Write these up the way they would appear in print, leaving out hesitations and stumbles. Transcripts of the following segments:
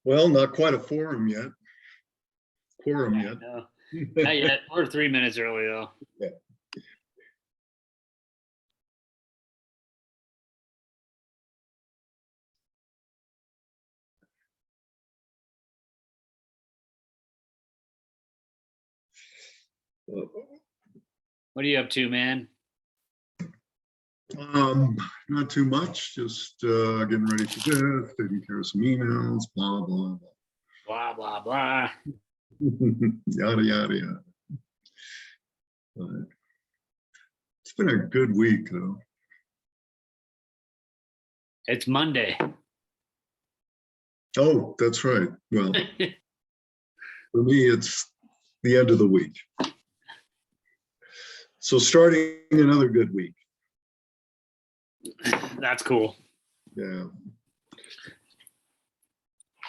Well, not quite a quorum yet. No, not yet. We're 3 minutes early though. Yeah. What are you up to, man? Not too much, just getting ready for this, taking care of some emails, blah, blah, Blah, blah, blah. blah. Yada, yada, yada. But it's been a good week, though. It's Monday. Oh, that's right. Well, for me, it's the end of the week. So starting another good week. That's cool. Yeah.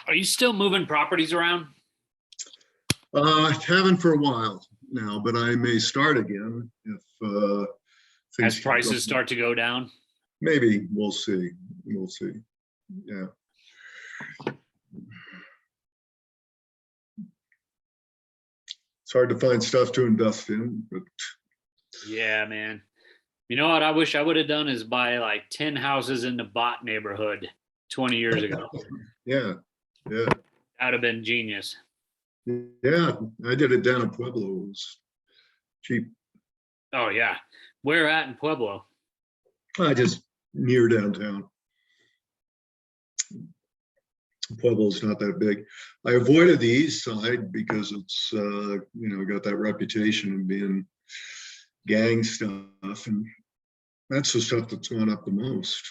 Are you still moving properties around? Haven't for a while now, but I may start again if As prices start to go down? Maybe, we'll see. We'll see. Yeah. It's hard to find stuff to invest in, but Yeah, man. You know what I wish I would have done is buy like 10 houses in the Bot neighborhood 20 years ago. yeah, yeah, That would have been genius. yeah. I did it down in Pueblo. It was cheap. Oh, yeah. Where at in Pueblo? I just near downtown. Pueblo's not that big. I avoided the east side because it's got that reputation of being gang stuff, and that's the stuff that's gone up the most.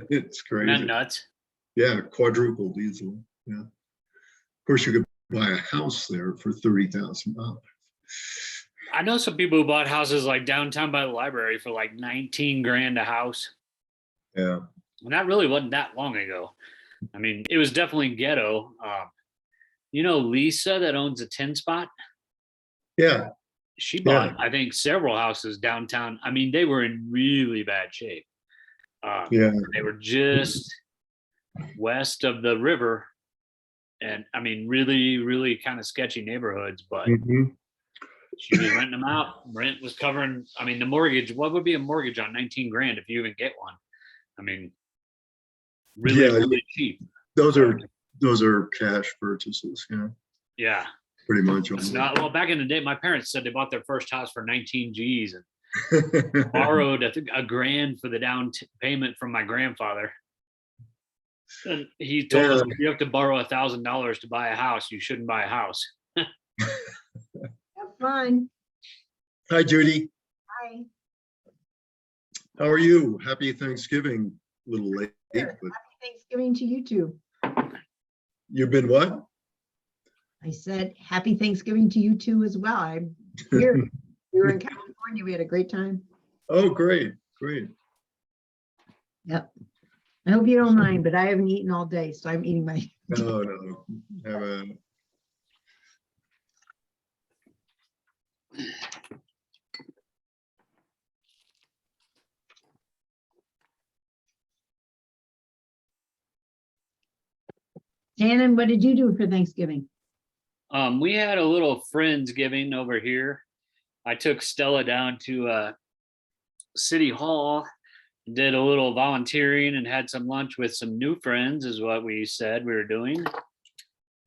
It's Isn't that crazy. nuts? Yeah, quadrupled easily. Yeah. Of course, you could buy a house there for $30,000. I know some people who bought houses like downtown by the library for like 19 grand a house. Yeah. And that really wasn't that long ago. I mean, it was definitely ghetto. Lisa that owns a 10 spot, Yeah. she Yeah. bought, I think, several houses downtown. I mean, they were in really bad shape. Yeah. They were just west of the river. And I mean, really, really kind of sketchy neighborhoods, but Mhm. she was renting them out. Rent was covering, I mean, the mortgage. What would be a mortgage on 19 grand if you even get one? I mean, really, Yeah. really cheap. Those are cash purchases. Yeah. Yeah. Pretty much. It's not, well, back in the day, my parents said they bought their first house for 19 G's and borrowed a grand for the down payment from my grandfather. And he told us, Yeah. if you have to borrow $1,000 to buy a house, you shouldn't buy a house. Have fun. Hi, Judy. Bye. How are you? Happy Thanksgiving. A little late, Sure. but Happy Thanksgiving to you too. you've been what? I said happy Thanksgiving to you too as well. I'm here. We were in California. We had a great time. Oh, great. Great. Yep. I hope you don't mind, but I haven't eaten all day, so I'm eating my. No. Have a Shannon, what did you do for Thanksgiving? We had a little Friendsgiving over here. I took Stella down to City Hall, did a little volunteering and had some lunch with some new friends, is what we said we were doing.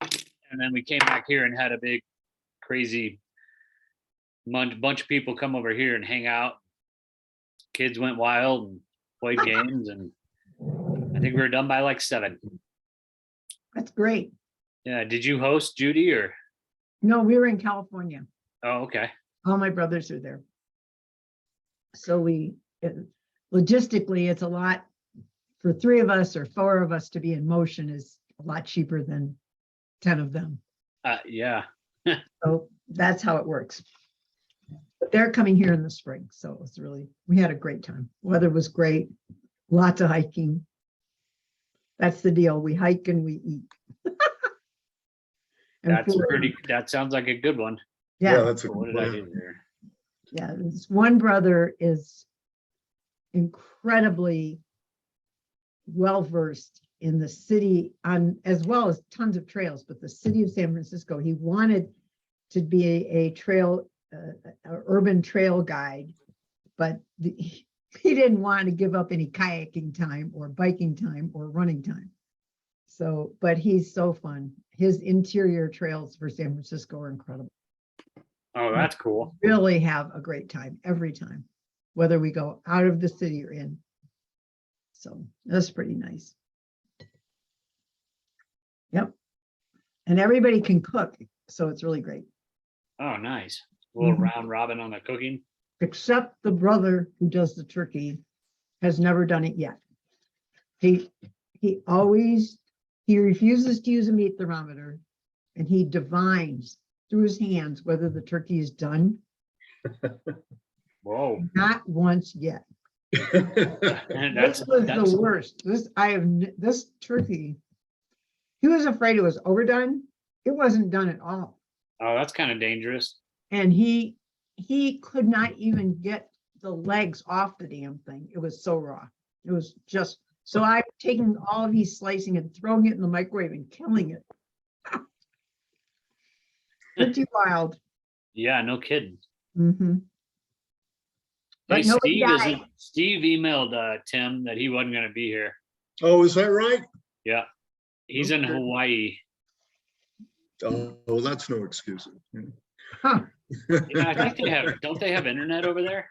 And then we came back here and had a big, crazy bunch of people come over here and hang out. Kids went wild and played games, and I think we were done by like 7. That's great. Yeah. Did you host, Judy, or? No, we were in California. Oh, okay. All my brothers are there. So logistically, it's a lot for 3 of us or 4 of us to be in motion is a lot cheaper than 10 of them. Yeah. So that's how it works. But they're coming here in the spring. So it was we had a great time. Weather was great. Lots of hiking. That's the deal. We hike and we eat. And that sounds like a good one. yeah, yeah. that's a What good did I do plan. there? Yeah. This one brother is incredibly well-versed in the city as well as tons of trails, but the city of San Francisco, he wanted to be a trail, urban trail guide, but he didn't want to give up any kayaking time or biking time or running time. So, but he's so fun. His interior trails for San Francisco are incredible. Oh, that's cool. Really have a great time every time, whether we go out of the city or in. So that's pretty nice. Yep. And everybody can cook, so it's really great. Oh, nice. A little Mhm. round robin on the cooking. Except the brother who does the turkey has never done it yet. He refuses to use a meat thermometer, and he divines through his hands whether the turkey is done. Whoa. Not once yet. And This was the worst. This turkey, he was afraid it was overdone. It wasn't done at all. Oh, that's kind of dangerous. And he could not even get the legs off the damn thing. It was so raw. It was just, so I've taken all of these slicing and throwing it in the microwave and killing it. Pretty wild. Yeah, no kidding. Mm-hmm. Hey, But nobody died. Steve emailed Tim that he wasn't going to be here. Oh, is that right? Yeah. He's in Okay. Hawaii. Oh, that's no excuse. Yeah. Huh. Yeah, I think don't they have internet over there?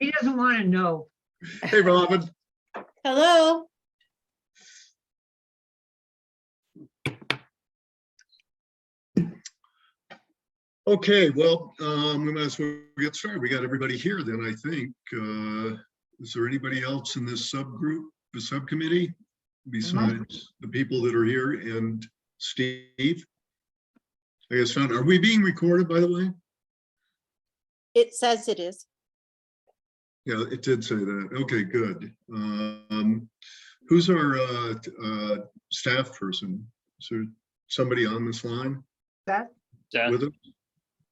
He doesn't want to know. Hey, Robin. Hello. Okay, well, we might as well get started. We got everybody here then, I think. Is there anybody else in this subgroup, the subcommittee, besides the people that are here and Steve? I guess not. Are we being recorded, by the way? It says it is. Yeah, it did say that. Okay, good. Who's our staff person? Is there somebody on this line That, Seth, with us?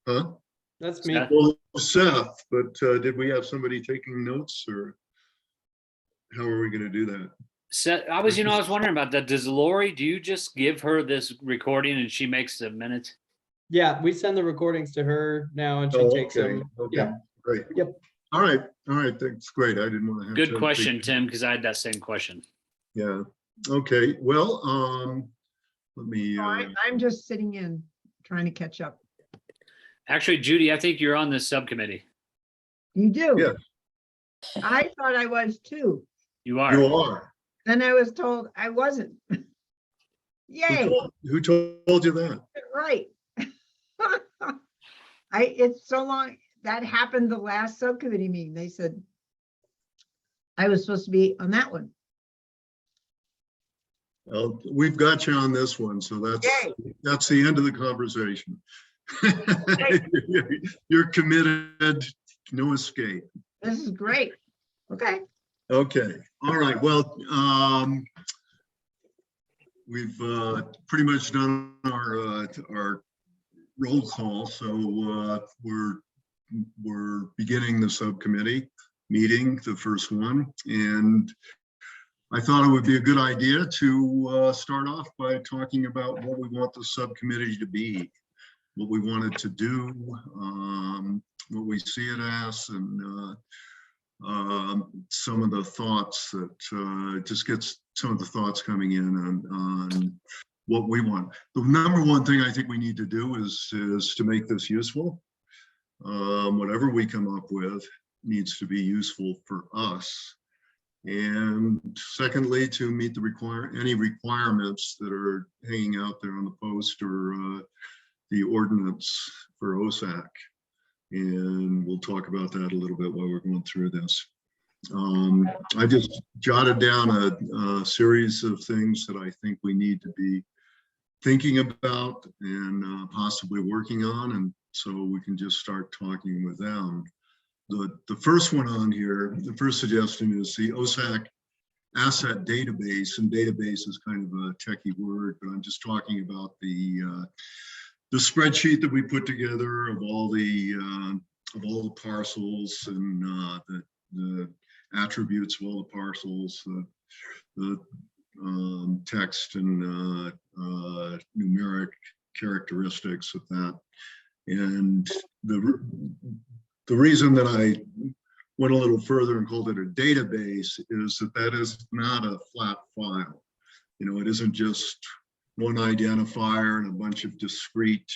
Huh? That's me. Seth? Well, Seth, but did we have somebody taking notes, or how are we going to do that? Seth, I was wondering about that. Does Lori, do you just give her this recording and she makes the minutes? Yeah, we send the recordings to her now and she Oh, takes okay, them. okay, Yeah. great. Yep. All right, that's great. I didn't want to have. Good to question, take- Tim, because I had that same question. Yeah, okay, well, let me, I'm just sitting in, trying to catch up. Actually, Judy, I think you're on this subcommittee. You do? Yeah. I thought I was too. You are. you are. Then I was told I wasn't. Yay, Who told you that? right. It's so long, that happened the last subcommittee meeting. They said I was supposed to be on that one. Well, we've got you on this one, so Yay. that's the end of the conversation. You're committed, no escape. This is great. Okay. Okay, all right, well, we've pretty much done our roll call, so we're beginning the subcommittee meeting, the first one, and I thought it would be a good idea to start off by talking about what we want the subcommittee to be, what we want it to do, what we see it as, and some of the thoughts that just gets some of the thoughts coming in on what we want. The number one thing I think we need to do is to make this useful. Whatever we come up with needs to be useful for us. And secondly, to meet the any requirements that are hanging out there on the post or the ordinance for OSAC. And we'll talk about that a little bit while we're going through this. I just jotted down a series of things that I think we need to be thinking about and possibly working on, and so we can just start talking with them. The first one on here, the first suggestion is the OSAC asset database, and database is kind of a techie word, but I'm just talking about the spreadsheet that we put together of all the parcels and the attributes of all the parcels, the text and numeric characteristics of that. And the reason that I went a little further and called it a database is that is not a flat file. You know, it isn't just one identifier and a bunch of discrete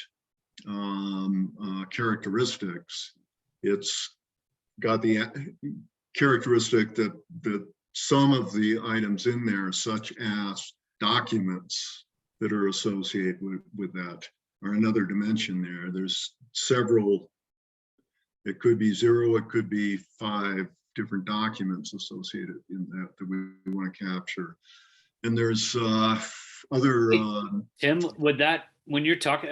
characteristics. It's got the characteristic that some of the items in there, such as documents that are associated with that, are another dimension there. There's several, it could be 0, it could be 5 different documents associated in that we want to capture. And there's other Tim, would that, when you're talking,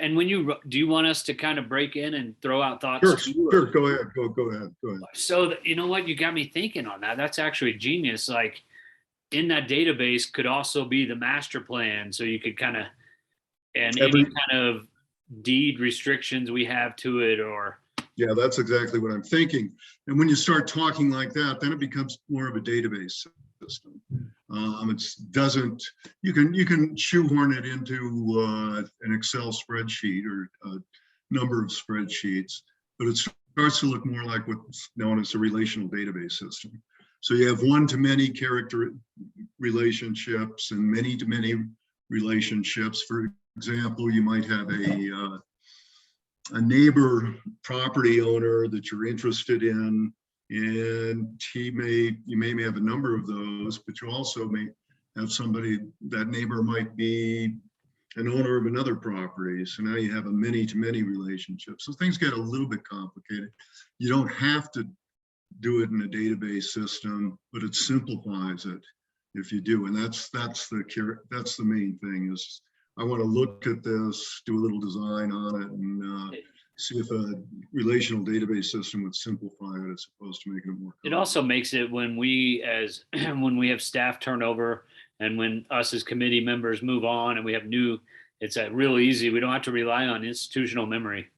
and when do you want us to kind of break in and throw out thoughts? Sure, go ahead, go ahead. So you know what, you got me thinking on that. That's actually genius. Like in that database could also be the master plan. So you could kind of, and any kind of deed restrictions we have to it, or. Yeah, that's exactly what I'm thinking. And when you start talking like that, then it becomes more of a database system. It doesn't, you can shoehorn it into an Excel spreadsheet or a number of spreadsheets, but it starts to look more like what's known as a relational database system. So you have one-to-many character relationships and many-to-many relationships. For example, you might have a neighbor property owner that you're interested in, and you may have a number of those, but you also may have somebody, that neighbor might be an owner of another property. So now you have a many-to-many relationship. So things get a little bit complicated. You don't have to do it in a database system, but it simplifies it if you do. And that's the main thing is I want to look at this, do a little design on it, and see if a relational database system would simplify it as opposed to making it more. It also makes it when we when we have staff turnover and when us as committee members move on and we have new, it's real easy. We don't have to rely on institutional memory.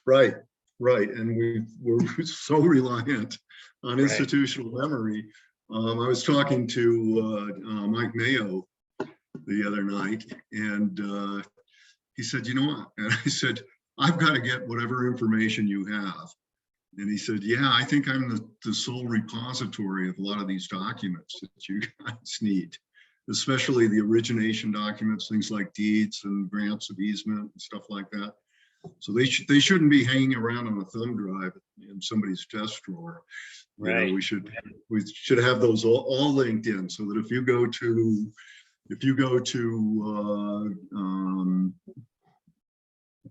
Right. And we're so reliant on Right. institutional memory. I was talking to Mike Mayo the other night, and he said, you know what? And I said, I've got to get whatever information you have. And he said, yeah, I think I'm the sole repository of a lot of these documents that you guys need, especially the origination documents, things like deeds and grants of easement and stuff like that. So they shouldn't be hanging around on a thumb drive in somebody's desk drawer. Right. You know, we should have those all linked in, so that if you go to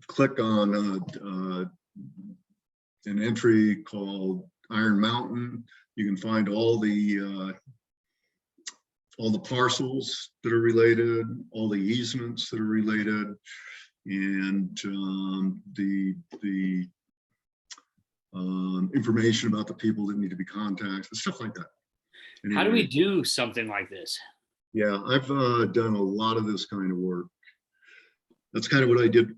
click on an entry called Iron Mountain, you can find all the parcels that are related, all the easements that are related, and the information about the people that need to be contacted, stuff like that. Anyway, How do we do something like this? yeah, I've done a lot of this kind of work. That's kind of what I did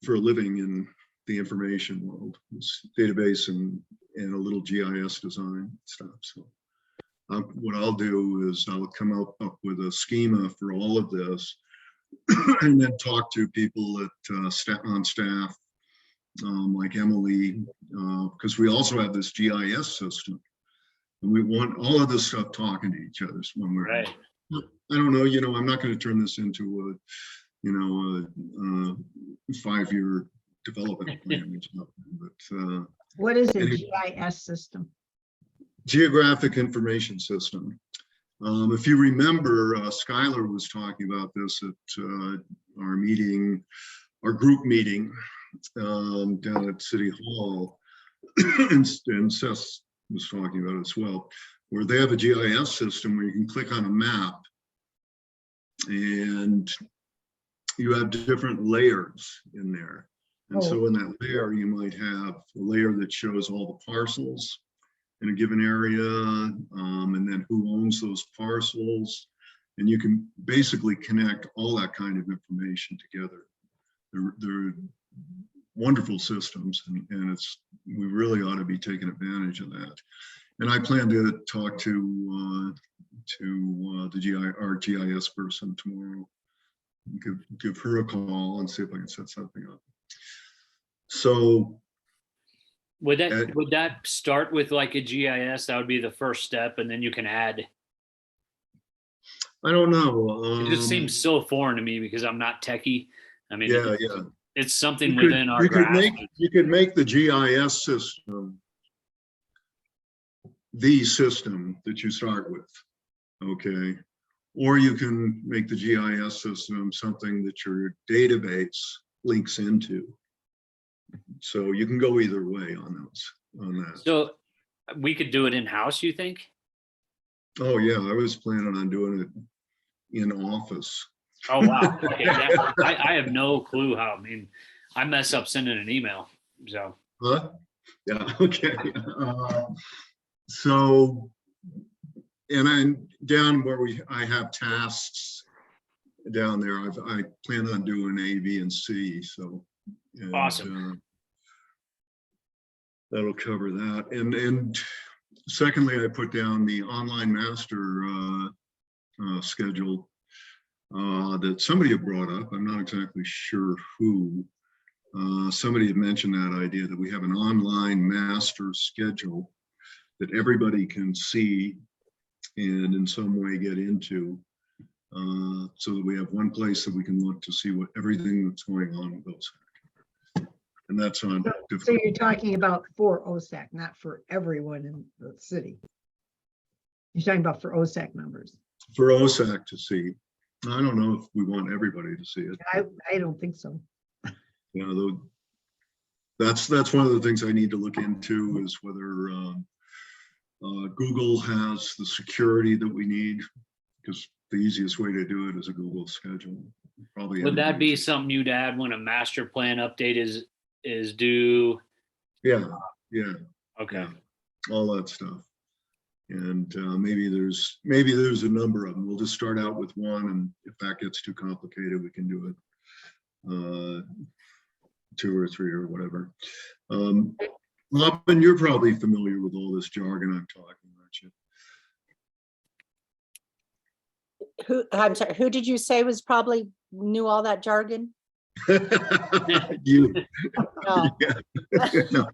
for a living in the information world, was database and a little GIS design stuff. So what I'll do is I'll come up with a schema for all of this, and then talk to people on staff, like Emily, because we also have this GIS system, and we want all of this stuff talking to each other when we're. Right. I don't know. I'm not going to turn this into a 5-year development plan or something, but What is a Any- GIS system? geographic information system. If you remember, Skylar was talking about this at our group meeting down at City Hall, and Seth was talking about it as well, where they have a GIS system where you can click on a map and you have different layers in there. And so in that layer, you might have a layer that shows all the parcels in a given area, and then who owns those parcels. And you can basically connect all that kind of information together. They're wonderful systems, and we really ought to be taking advantage of that. And I plan to talk to our GIS person tomorrow, give her a call and see if I can set something up. So Would that start with like a GIS? That would be the first step, and then you can add. I don't know. It just seems so foreign to me because I'm not techie. I mean, Yeah. it's something within our grasp. You could make the GIS system the system that you start with, okay? Or you can make the GIS system something that your database links into. So you can go either way on that. So we could do it in-house, you think? Oh yeah, I was planning on doing it in office. Oh, wow. Okay, I have no clue how. I mean, I mess up sending an email, so. Huh? Yeah, okay. So, and I'm down where I have tasks down there. I plan on doing A, B, and C. So, and, Awesome. That'll cover that. And secondly, I put down the online master schedule that somebody had brought up. I'm not exactly sure who. Somebody had mentioned that idea that we have an online master schedule that everybody can see and in some way get into, so that we have one place that we can look to see what everything that's going on with OSAC. And that's on. So you're talking about for OSAC, not for everyone in the city. You're talking about for OSAC members. For OSAC to see. I don't know if we want everybody to see it. I don't think so. You know, that's one of the things I need to look into, is whether Google has the security that we need, because the easiest way to do it is a Google schedule. Probably. Would that be everybody's- something you'd add when a master plan update is due? Yeah, yeah, Okay. all that stuff. And maybe there's a number of them. We'll just start out with one, and if that gets too complicated, we can do it 2 or 3 or whatever. Robin, you're probably familiar with all this jargon I'm talking, aren't you? I'm sorry, who did you say was probably knew all that jargon? You. No. Yeah. No.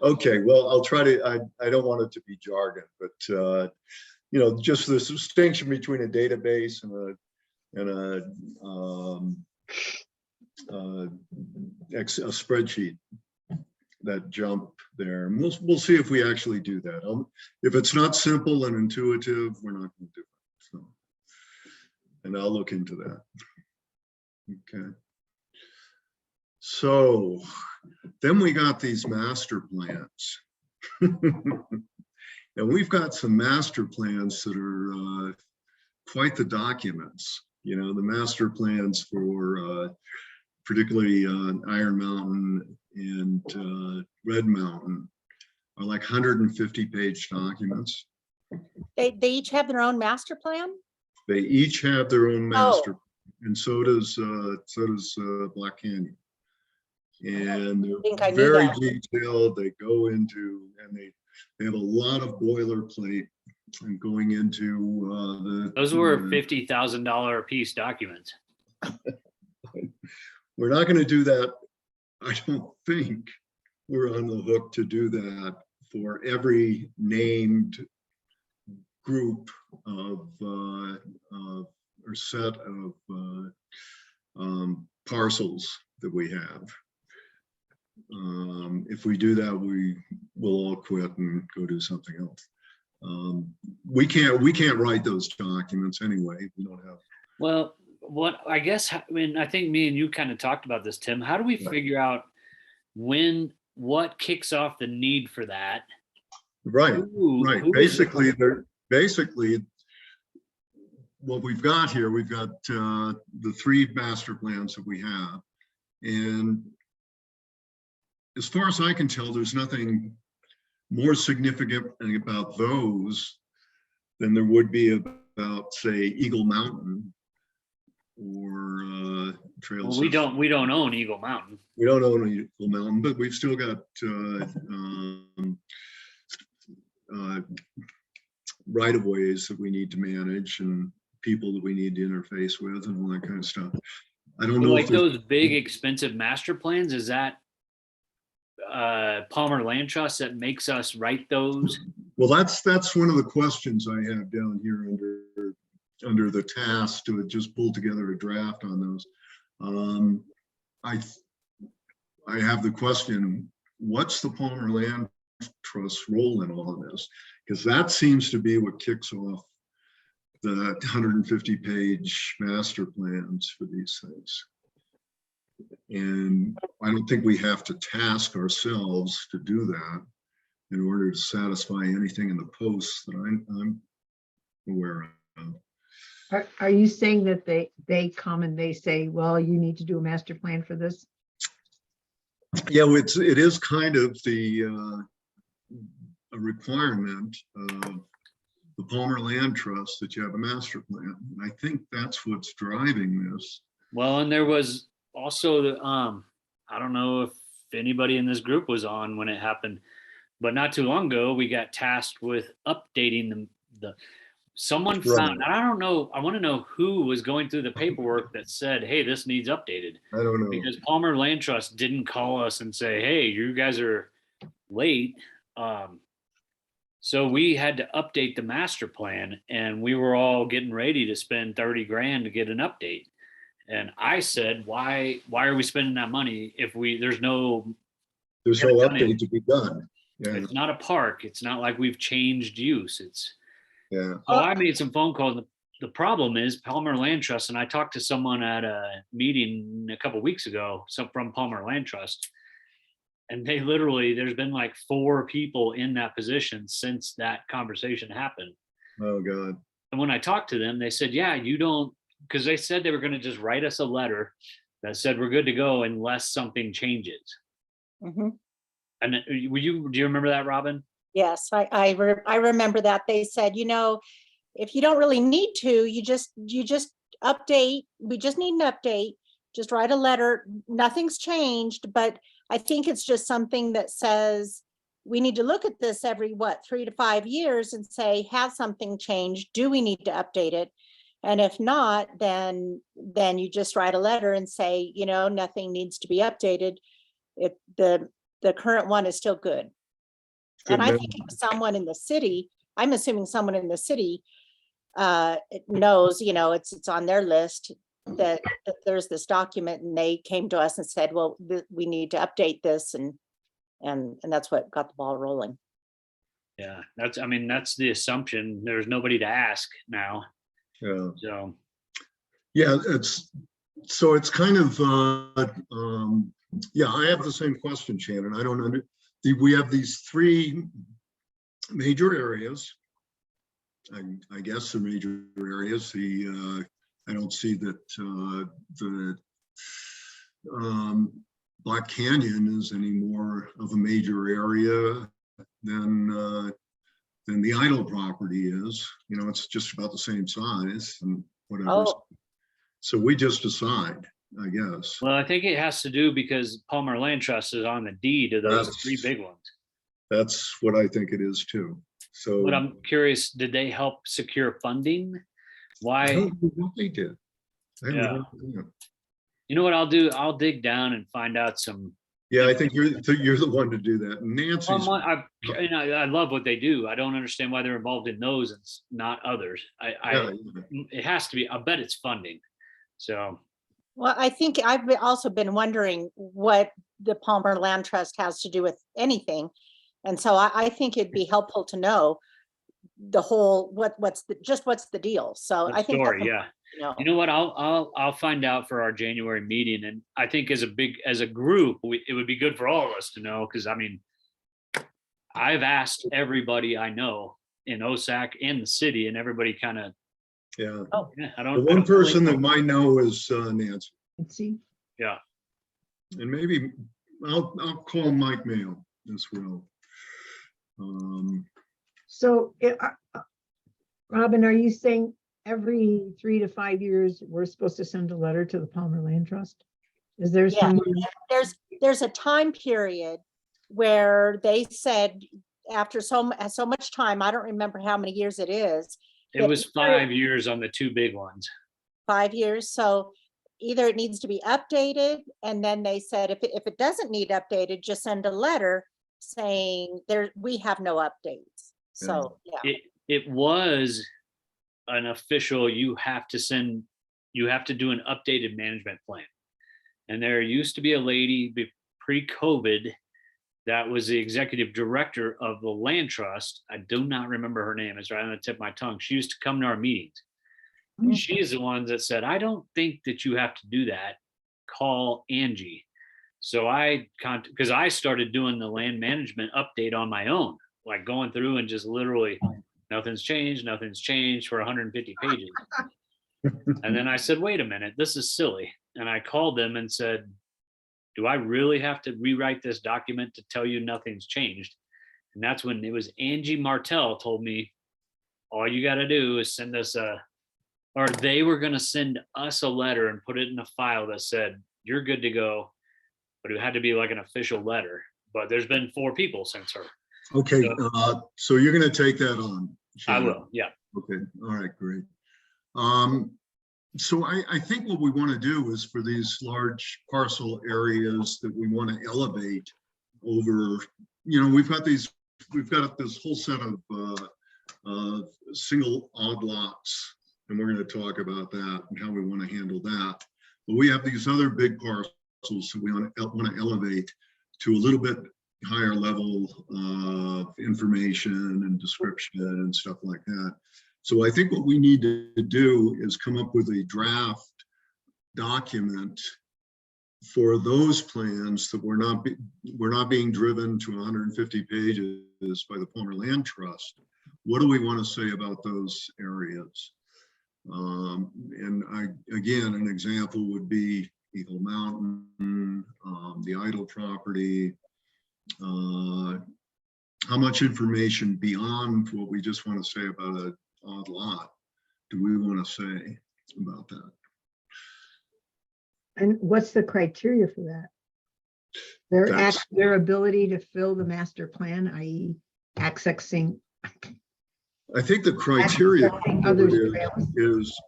Okay, well, I'll try to, I don't want it to be jargon, but, just the distinction between a database and a spreadsheet, that jump there. And we'll see if we actually do that. If it's not simple and intuitive, we're not going to do it. So, and I'll look into that. Okay. So then we got these master plans. And we've got some master plans that are quite the documents. The master plans for particularly Iron Mountain and Red Mountain are like 150-page documents. They each have their own master plan? They each have their own Oh. master, and so does Black Canyon. And think I they're knew very that. detailed. They go into, and they have a lot of boilerplate and going into Those were $50,000 a piece documents. We're not going to do that. I don't think we're on the hook to do that for every named group of or set of parcels that we have. If we do that, we will all quit and go do something else. We can't write those documents anyway. We don't have. Well, I think me and you kind of talked about this, Tim. How do we figure out what kicks off the need for that? Right. Right. Who is- Basically, what we've got here, we've got the 3 master plans that we have. And as far as I can tell, there's nothing more significant about those than there would be about, say, Eagle Mountain or Trail. Well, we don't own Eagle Mountain. We don't own Eagle Mountain, but we've still got right of ways that we need to manage and people that we need to interface with and all that kind of stuff. I don't know Like if there's- those big expensive master plans, is that Palmer Land Trust that makes us write those? Well, that's one of the questions I have down here under the task to just pull together a draft on those. I have the question, what's the Palmer Land Trust's role in all of this? Because that seems to be what kicks off the 150-page master plans for these things. And I don't think we have to task ourselves to do that in order to satisfy anything in the posts that I'm aware of. Are you saying that they come and they say, well, you need to do a master plan for this? Yeah, it is kind of a requirement of the Palmer Land Trust that you have a master plan. And I think that's what's driving this. Well, and there was also the I don't know if anybody in this group was on when it happened, but not too long ago we got tasked with updating someone found, and I don't know, I want to know who was going through the paperwork that said, hey, this needs updated. I don't know. Because Palmer Land Trust didn't call us and say, hey, you guys are late. So we had to update the master plan, and we were all getting ready to spend 30 grand to get an update. And I said, why are we spending that money if there's no update to be done. Yeah. It's not a park. It's not like we've changed use. Yeah. So I made some phone calls. The problem is Palmer Land Trust, and I talked to someone at a meeting a couple weeks ago, from Palmer Land Trust. And they literally, there's been like 4 people in that position since that conversation happened. Oh, God. And when I talked to them, they said, yeah, you don't, because they said they were going to just write us a letter that said we're good to go unless something changes. Mhm. And do you remember that, Robin? Yes, I remember that. They said, if you don't really need to, you just update. We just need an update. Just write a letter. Nothing's changed, but I think it's just something that says we need to look at this every 3 to 5 years and say, has something changed? Do we need to update it? And if not, then you just write a letter and say, nothing needs to be updated. The current one is still good. And I think if someone in the city, I'm assuming someone in the city knows, it's on their list that there's this document, and they came to us and said, well, we need to update this, and that's what got the ball rolling. Yeah, that's the assumption. There's nobody to ask now. Yeah. So Yeah, it's kind of, yeah, I have the same question, Shannon. I don't we have these 3 major areas. I guess the major areas, I don't see that the Black Canyon is any more of a major area than the idle property is. It's just about the same size and whatever. Oh, So we just decide, I guess. well, I think it has to do because Palmer Land Trust is on the deed of those That's- 3 big ones. That's what I think it is too. So But I'm curious, did they help secure funding? I Why? don't know what they did. I have no idea. You know what I'll do? I'll dig down and find out some. Yeah, I think you're the one to do that. Nancy's. I love what they do. I don't understand why they're involved in those and not others. Yeah, It has to be. I bet it's funding. So well, I think I've also been wondering what the Palmer Land Trust has to do with anything. And so I think it'd be helpful to know the whole, what's the deal. So the I think story, that's yeah. important to You know what? I'll find out for our January meeting, and I think as a group, it would be good for all of us to know, because I've asked everybody I know in OSAC and the city, and everybody kind of, yeah. yeah, I The don't. one person that might know is Nancy. See, Yeah. And maybe I'll call Mike Mayo as well. so Robin, are you saying every 3 to 5 years, we're supposed to send a letter to the Palmer Land Trust? Is there Yeah. some? there's a time period where they said after so much time, I don't remember how many years it is. It was 5 years on the 2 big ones. 5 years. So either it needs to be updated, and then they said if it doesn't need updated, just send a letter saying we have no updates. So yeah. It was an official, you have to do an updated management plan. And there used to be a lady pre-COVID that was the executive director of the land trust. I do not remember her name. It's right on the tip of my tongue. She used to come to our meetings. She's the one that said, I don't think that you have to do that. Call Angie. So because I started doing the land management update on my own, like going through and just literally nothing's changed for 150 pages. And then I said, wait a minute, this is silly. And I called them and said, do I really have to rewrite this document to tell you nothing's changed? And that's when it was Angie Martell told me, all you got to do is send us or they were going to send us a letter and put it in a file that said, you're good to go. But it had to be like an official letter. But there's been 4 people since her. Okay, so you're going to take that on. I Shannon? will, yeah. Okay, all right, great. So I think what we want to do is for these large parcel areas that we want to elevate over, we've got this whole set of single odd lots, and we're going to talk about that and how we want to handle that. But we have these other big parcels that we want to elevate to a little bit higher level of information and description and stuff like that. So I think what we need to do is come up with a draft document for those plans that we're not being driven to 150 pages by the Palmer Land Trust, what do we want to say about those areas? And again, an example would be Eagle Mountain, the idle property. How much information beyond what we just want to say about an odd lot do we want to say about that? And what's the criteria for that? That's- Their ability to fill the master plan, i.e. accessing. I think the criteria Accessing others' is, trails.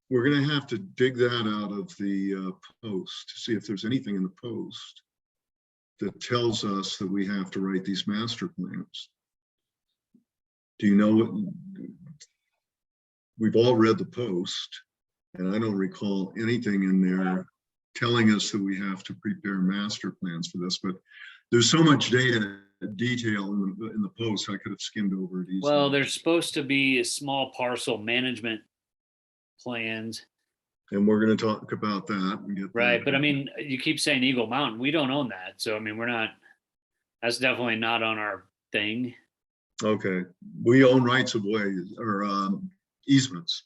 we're going to have to dig that out of the post to see if there's anything in the post that tells us that we have to write these master plans. Do you know what? We've all read the post, and I don't recall anything in there telling us that we have to prepare master plans for this, but there's so much detail in the post, I could have skimmed over it easily. Well, there's supposed to be small parcel management plans, And we're going to talk about that. And get right? that. But I mean, you keep saying Eagle Mountain. We don't own that. So, I mean, we're not, that's definitely not on our thing. Okay, we own rights of way or easements.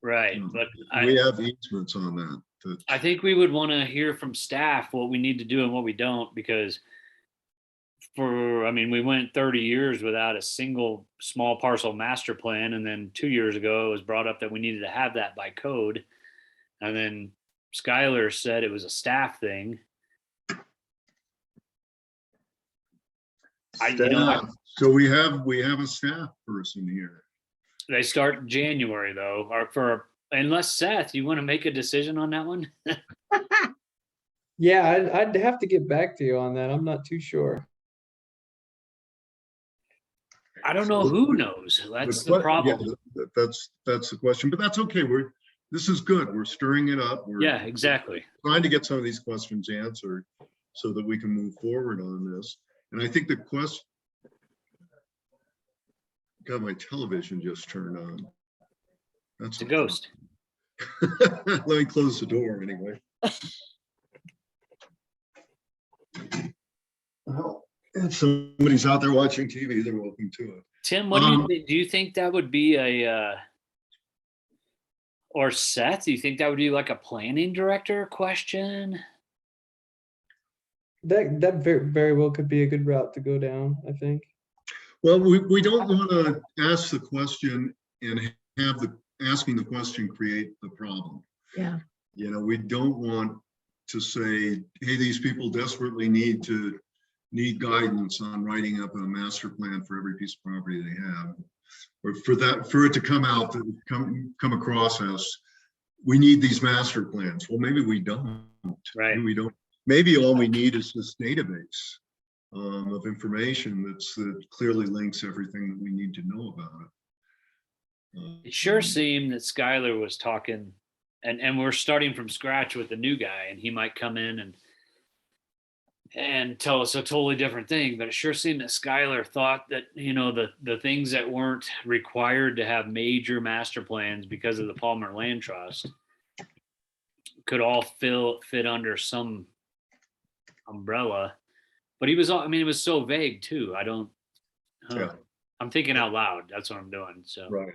Right. But We have easements on that. I think we would want to hear from staff what we need to do and what we don't, because I mean, we went 30 years without a single small parcel master plan. And then 2 years ago, it was brought up that we needed to have that by code. And then Skylar said it was a staff thing. Staff. So we have a staff person here. They start January though, unless Seth, you want to make a decision on that one? Yeah, I'd have to get back to you on that. I'm not too sure. I don't know who knows. That's the problem. Yeah, that's the question, but that's okay. This is good. We're stirring it up. We're Yeah, exactly. trying to get some of these questions answered so that we can move forward on this. And I think the question, God, my television just turned on. That's It's a ghost. Let me close the door anyway. Well, if somebody's out there watching TV, they're welcome to it. Tim, what do you think? Do you think that would be or Seth, do you think that would be like a planning director question? That very well could be a good route to go down, I think. Well, we don't want to ask the question and have asking the question create the problem. Yeah. You know, we don't want to say, hey, these people desperately need guidance on writing up a master plan for every piece of property they have. Or for it to come out, come across as, we need these master plans. Well, maybe we don't. Right. Maybe we don't. Maybe all we need is this database of information that clearly links everything that we need to know about it. It sure seemed that Skylar was talking, and we're starting from scratch with a new guy, and he might come in and tell us a totally different thing. But it sure seemed that Skylar thought that, you know, the things that weren't required to have major master plans because of the Palmer Land Trust could all fit under some umbrella. But he was, I mean, it was so vague too. I don't, Yeah. I'm thinking out loud. That's what I'm doing. So Right.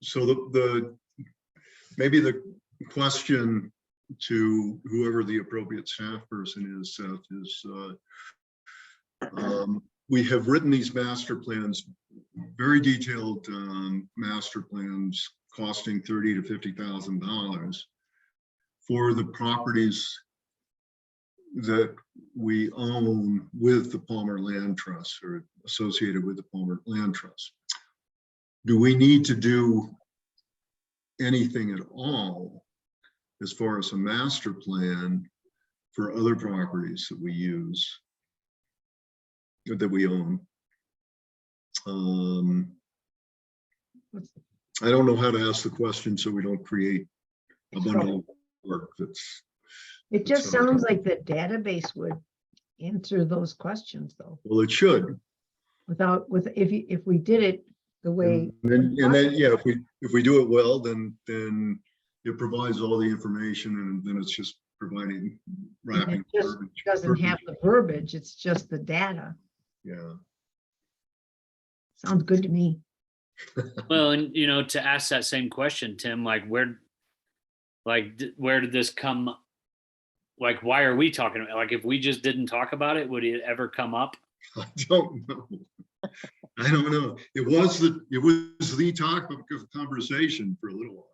So maybe the question to whoever the appropriate staff person is, Seth, is we have written these master plans, very detailed master plans costing $30,000 to $50,000 for the properties that we own with the Palmer Land Trust or associated with the Palmer Land Trust. Do we need to do anything at all as far as a master plan for other properties that we use, that we own? I don't know how to ask the question so we don't create a bundle of work that's. It just sounds like the database would answer those questions though, Well, it should. if we did it the way. And then, yeah, if we do it well, then it provides all the information and then it's just providing, And wrapping. it just verbiage. doesn't have the verbiage, it's just the data. Yeah, Sounds good to me. Well, and to ask that same question, Tim, like where did this come? Like, why are we talking about? Like, if we just didn't talk about it, would it ever come up? I don't know. I don't know. It was the topic of conversation for a little while.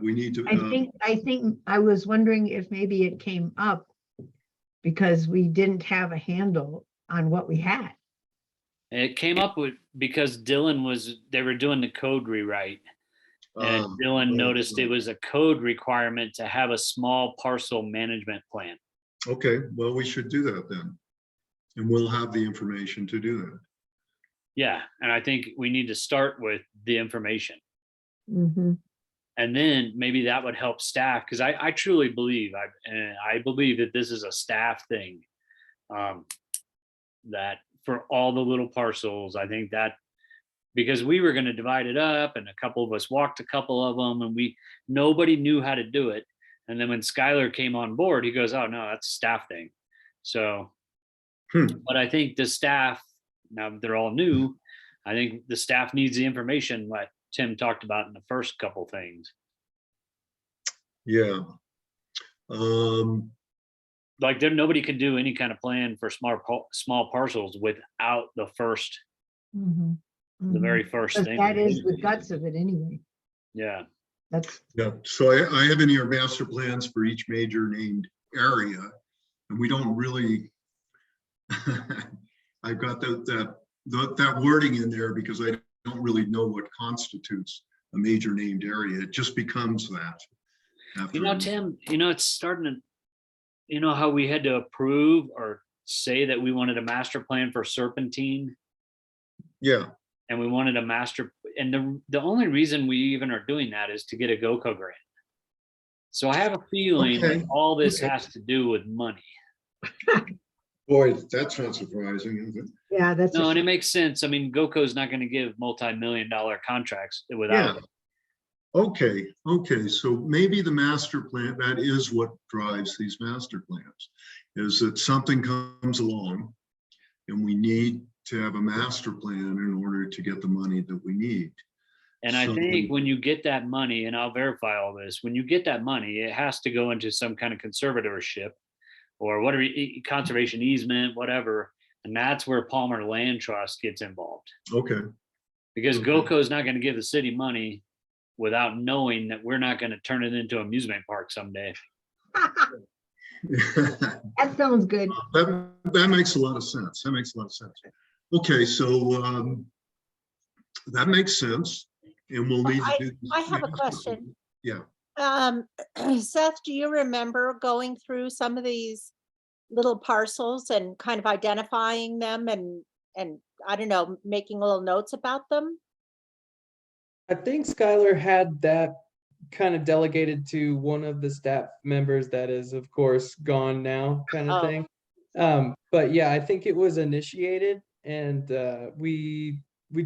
We need to. I think I was wondering if maybe it came up because we didn't have a handle on what we had. It came up because they were doing the code rewrite. And Dylan noticed it was a code requirement to have a small parcel management plan. Okay, well, we should do that then. And we'll have the information to do that. Yeah, and I think we need to start with the information. Mhm. And then maybe that would help staff, because I truly believe, I believe that this is a staff thing. That for all the little parcels, I think that because we were going to divide it up and a couple of us walked a couple of them and nobody knew how to do it. And then when Skylar came on board, he goes, oh no, that's a staff thing. So, but I think the staff, now that they're all new, I think the staff needs the information like Tim talked about in the first couple things. Yeah. Like nobody can do any kind of plan for small parcels without the first, Mhm. the very Mhm. first 'Cause thing. that is the guts of it anyway. Yeah. Yeah, so I have in here master plans for each major named area, and we don't really, I've got that wording in there because I don't really know what constitutes a major named area. It just becomes that. Tim, it's starting to, how we had to approve or say that we wanted a master plan for Serpentine Yeah, and we wanted a master, and the only reason we even are doing that is to get a GoCo grant. So I have a feeling Okay, that all this okay. has to do with money. boy, that's not surprising, is it? Yeah, that's. No, and it makes sense. I mean, GoCo is not going to give multi-million-dollar contracts without Yeah. it. Okay, so maybe the master plan, that is what drives these master plans, is that something comes along and we need to have a master plan in order to get the money that we need. And I So- think when you get that money, and I'll verify all this, when you get that money, it has to go into some kind of conservatorship or whatever, conservation easement, whatever. And that's where Palmer Land Trust gets involved. Okay, Because Okay. GoCo is not going to give the city money without knowing that we're not going to turn it into an amusement park someday. That sounds good. that makes a lot of sense. Okay, so that makes sense, and we'll need to do. I have a question. Yeah. Seth, do you remember going through some of these little parcels and kind of identifying them and I don't know, making little notes about them? I think Skylar had that kind of delegated to one of the staff members that is, of course, gone now, kind of Oh. thing. But yeah, I think it was initiated, and we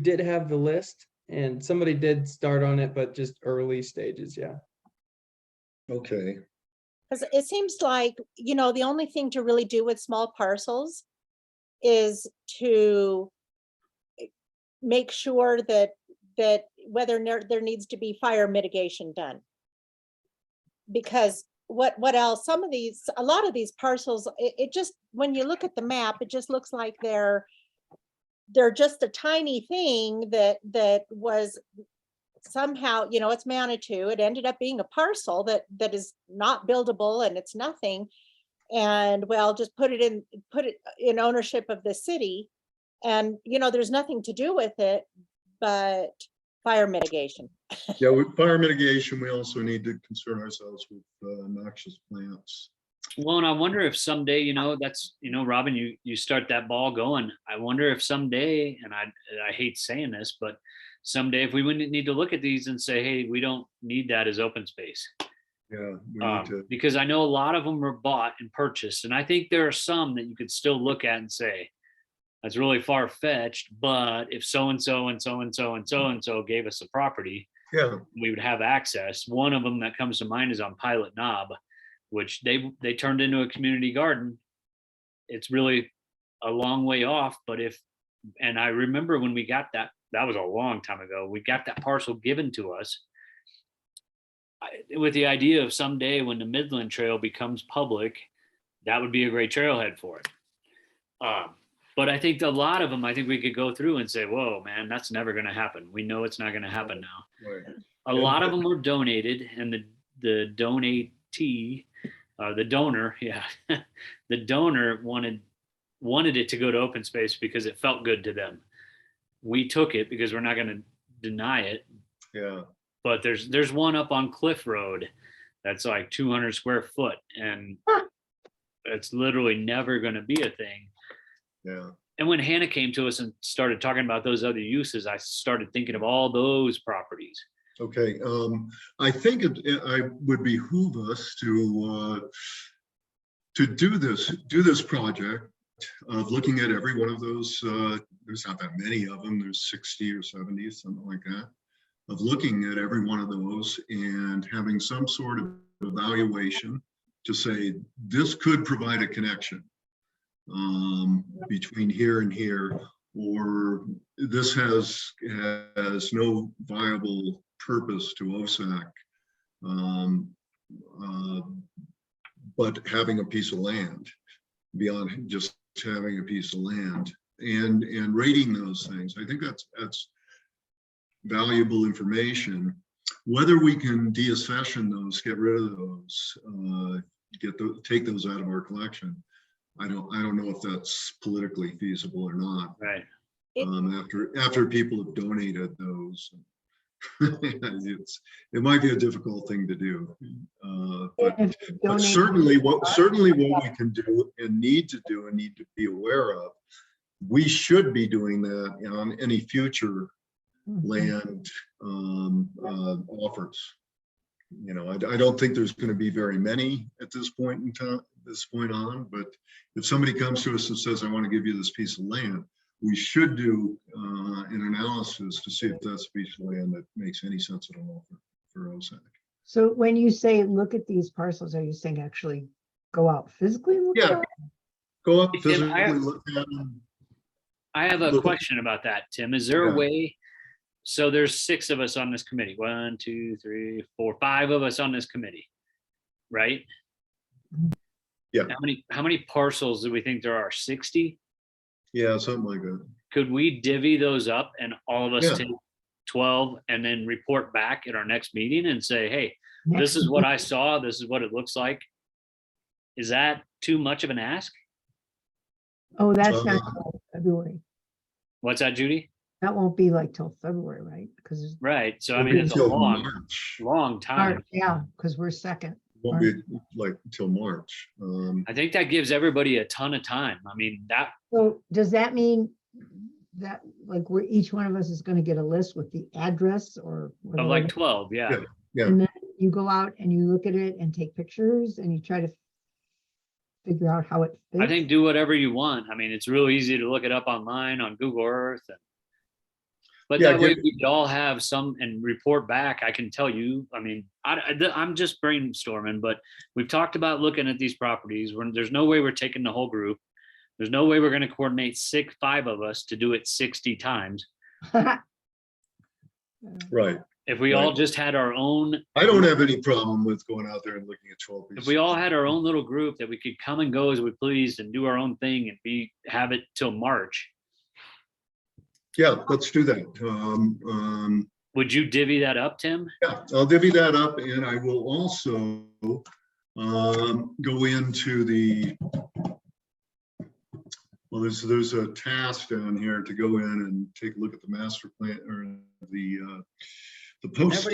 did have the list, and somebody did start on it, but just early stages. Yeah. Okay. Because it seems like, the only thing to really do with small parcels is to make sure that whether there needs to be fire mitigation done. Because what else? A lot of these parcels, it just, when you look at the map, it just looks like they're just a tiny thing that was somehow, it's Manitou. It ended up being a parcel that is not buildable and it's nothing. And well, just put it in ownership of the city. And, there's nothing to do with it, but fire mitigation. Yeah, with fire mitigation, we also need to concern ourselves with noxious plants. Well, and I wonder if someday, that's, Robin, you start that ball going. I wonder if someday, and I hate saying this, but someday if we wouldn't need to look at these and say, hey, we don't need that as open space. Yeah, we need to. Because I know a lot of them were bought and purchased. And I think there are some that you could still look at and say, that's really far fetched, but if so-and-so and so-and-so and so-and-so gave us a property, Yeah, we would have access. One of them that comes to mind is on Pilot Knob, which they turned into a community garden. It's really a long way off, but and I remember when we got that was a long time ago, we got that parcel given to us with the idea of someday when the Midland Trail becomes public, that would be a great trailhead for it. But I think a lot of them, I think we could go through and say, whoa, man, that's never going to happen. We know it's not going to happen now. right. A lot of them were donated, and the donatee, the donor, yeah, the donor wanted it to go to open space because it felt good to them. We took it because we're not going to deny it. Yeah, But there's one up on Cliff Road that's like 200 square foot, and it's literally never going to be a thing. yeah. And when Hannah came to us and started talking about those other uses, I started thinking of all those properties. Okay, I think I would behoove us to do this project of looking at every one of those. There's not that many of them. There's 60 or 70, something like that. Of looking at every one of those and having some sort of evaluation to say this could provide a connection between here and here, or this has no viable purpose to OSAC, but having a piece of land beyond just having a piece of land and rating those things. I think that's valuable information. Whether we can deaccession those, get rid of those, take those out of our collection, I don't know if that's politically feasible or not. Right. After people have donated those, it might be a difficult thing to do. But certainly what we can do and need to be aware of, we should be doing that on any future land offers. You know, I don't think there's going to be very many at this point in time, on, but if somebody comes to us and says, I want to give you this piece of land, we should do an analysis to see if that's a piece of land that makes any sense at all for OSAC. So when you say look at these parcels, are you saying actually go out physically and look at Yeah, them? go up Tim, physically, look at them. I have a question about that, Tim. Is there a Yeah. way? So there's 6 of us on this committee. 1, 2, 3, 4, 5 of us on this committee, right? Yeah. How many parcels do we think there are? 60? Yeah, something like that. Could we divvy those up and all of us Yeah. take 12 and then report back at our next meeting and say, hey, this is what I saw. This is what it looks like. Is that too much of an ask? Oh, that's not till February. What's that, Judy? That won't be like till February, right? Because Right. So I mean, it's a Until long, March. long time. yeah, because we're second. Won't be like until March. I think that gives everybody a ton of time. I mean, that So does that mean that like we're each one of us is going to get a list with the address or of whatever? like 12, yeah. Yeah. And then you go out and you look at it and take pictures and you try to figure out how it fits? I think do whatever you want. I mean, it's real easy to look it up online on Google Earth. But Yeah, that way we could all have some and report back. I can tell you, I mean, I'm just brainstorming, but we've talked about looking at these properties. There's no way we're taking the whole group. There's no way we're going to coordinate 5 of us to do it 60 times. Right. If we all just had our own, I don't have any problem with going out there and looking at 12 pieces. if we all had our own little group that we could come and go as we pleased and do our own thing and have it till March. Yeah, let's do that. Would you divvy that up, Tim? Yeah, I'll divvy that up, and I will also go into the, well, there's a task down here to go in and take a look at the master plan or the post.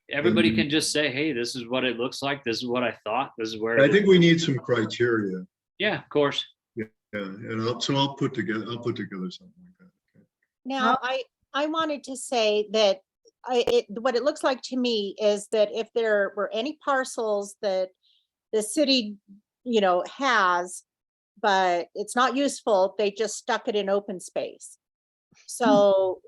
Everybody can just say, hey, this is what it looks like. This is what I thought. This is where it I is. think we need some criteria. Yeah, of course. Yeah, and I'll put together something like that. Okay. Now, I wanted to say that what it looks like to me is that if there were any parcels that the city, has, but it's not useful, they just stuck it in open space. So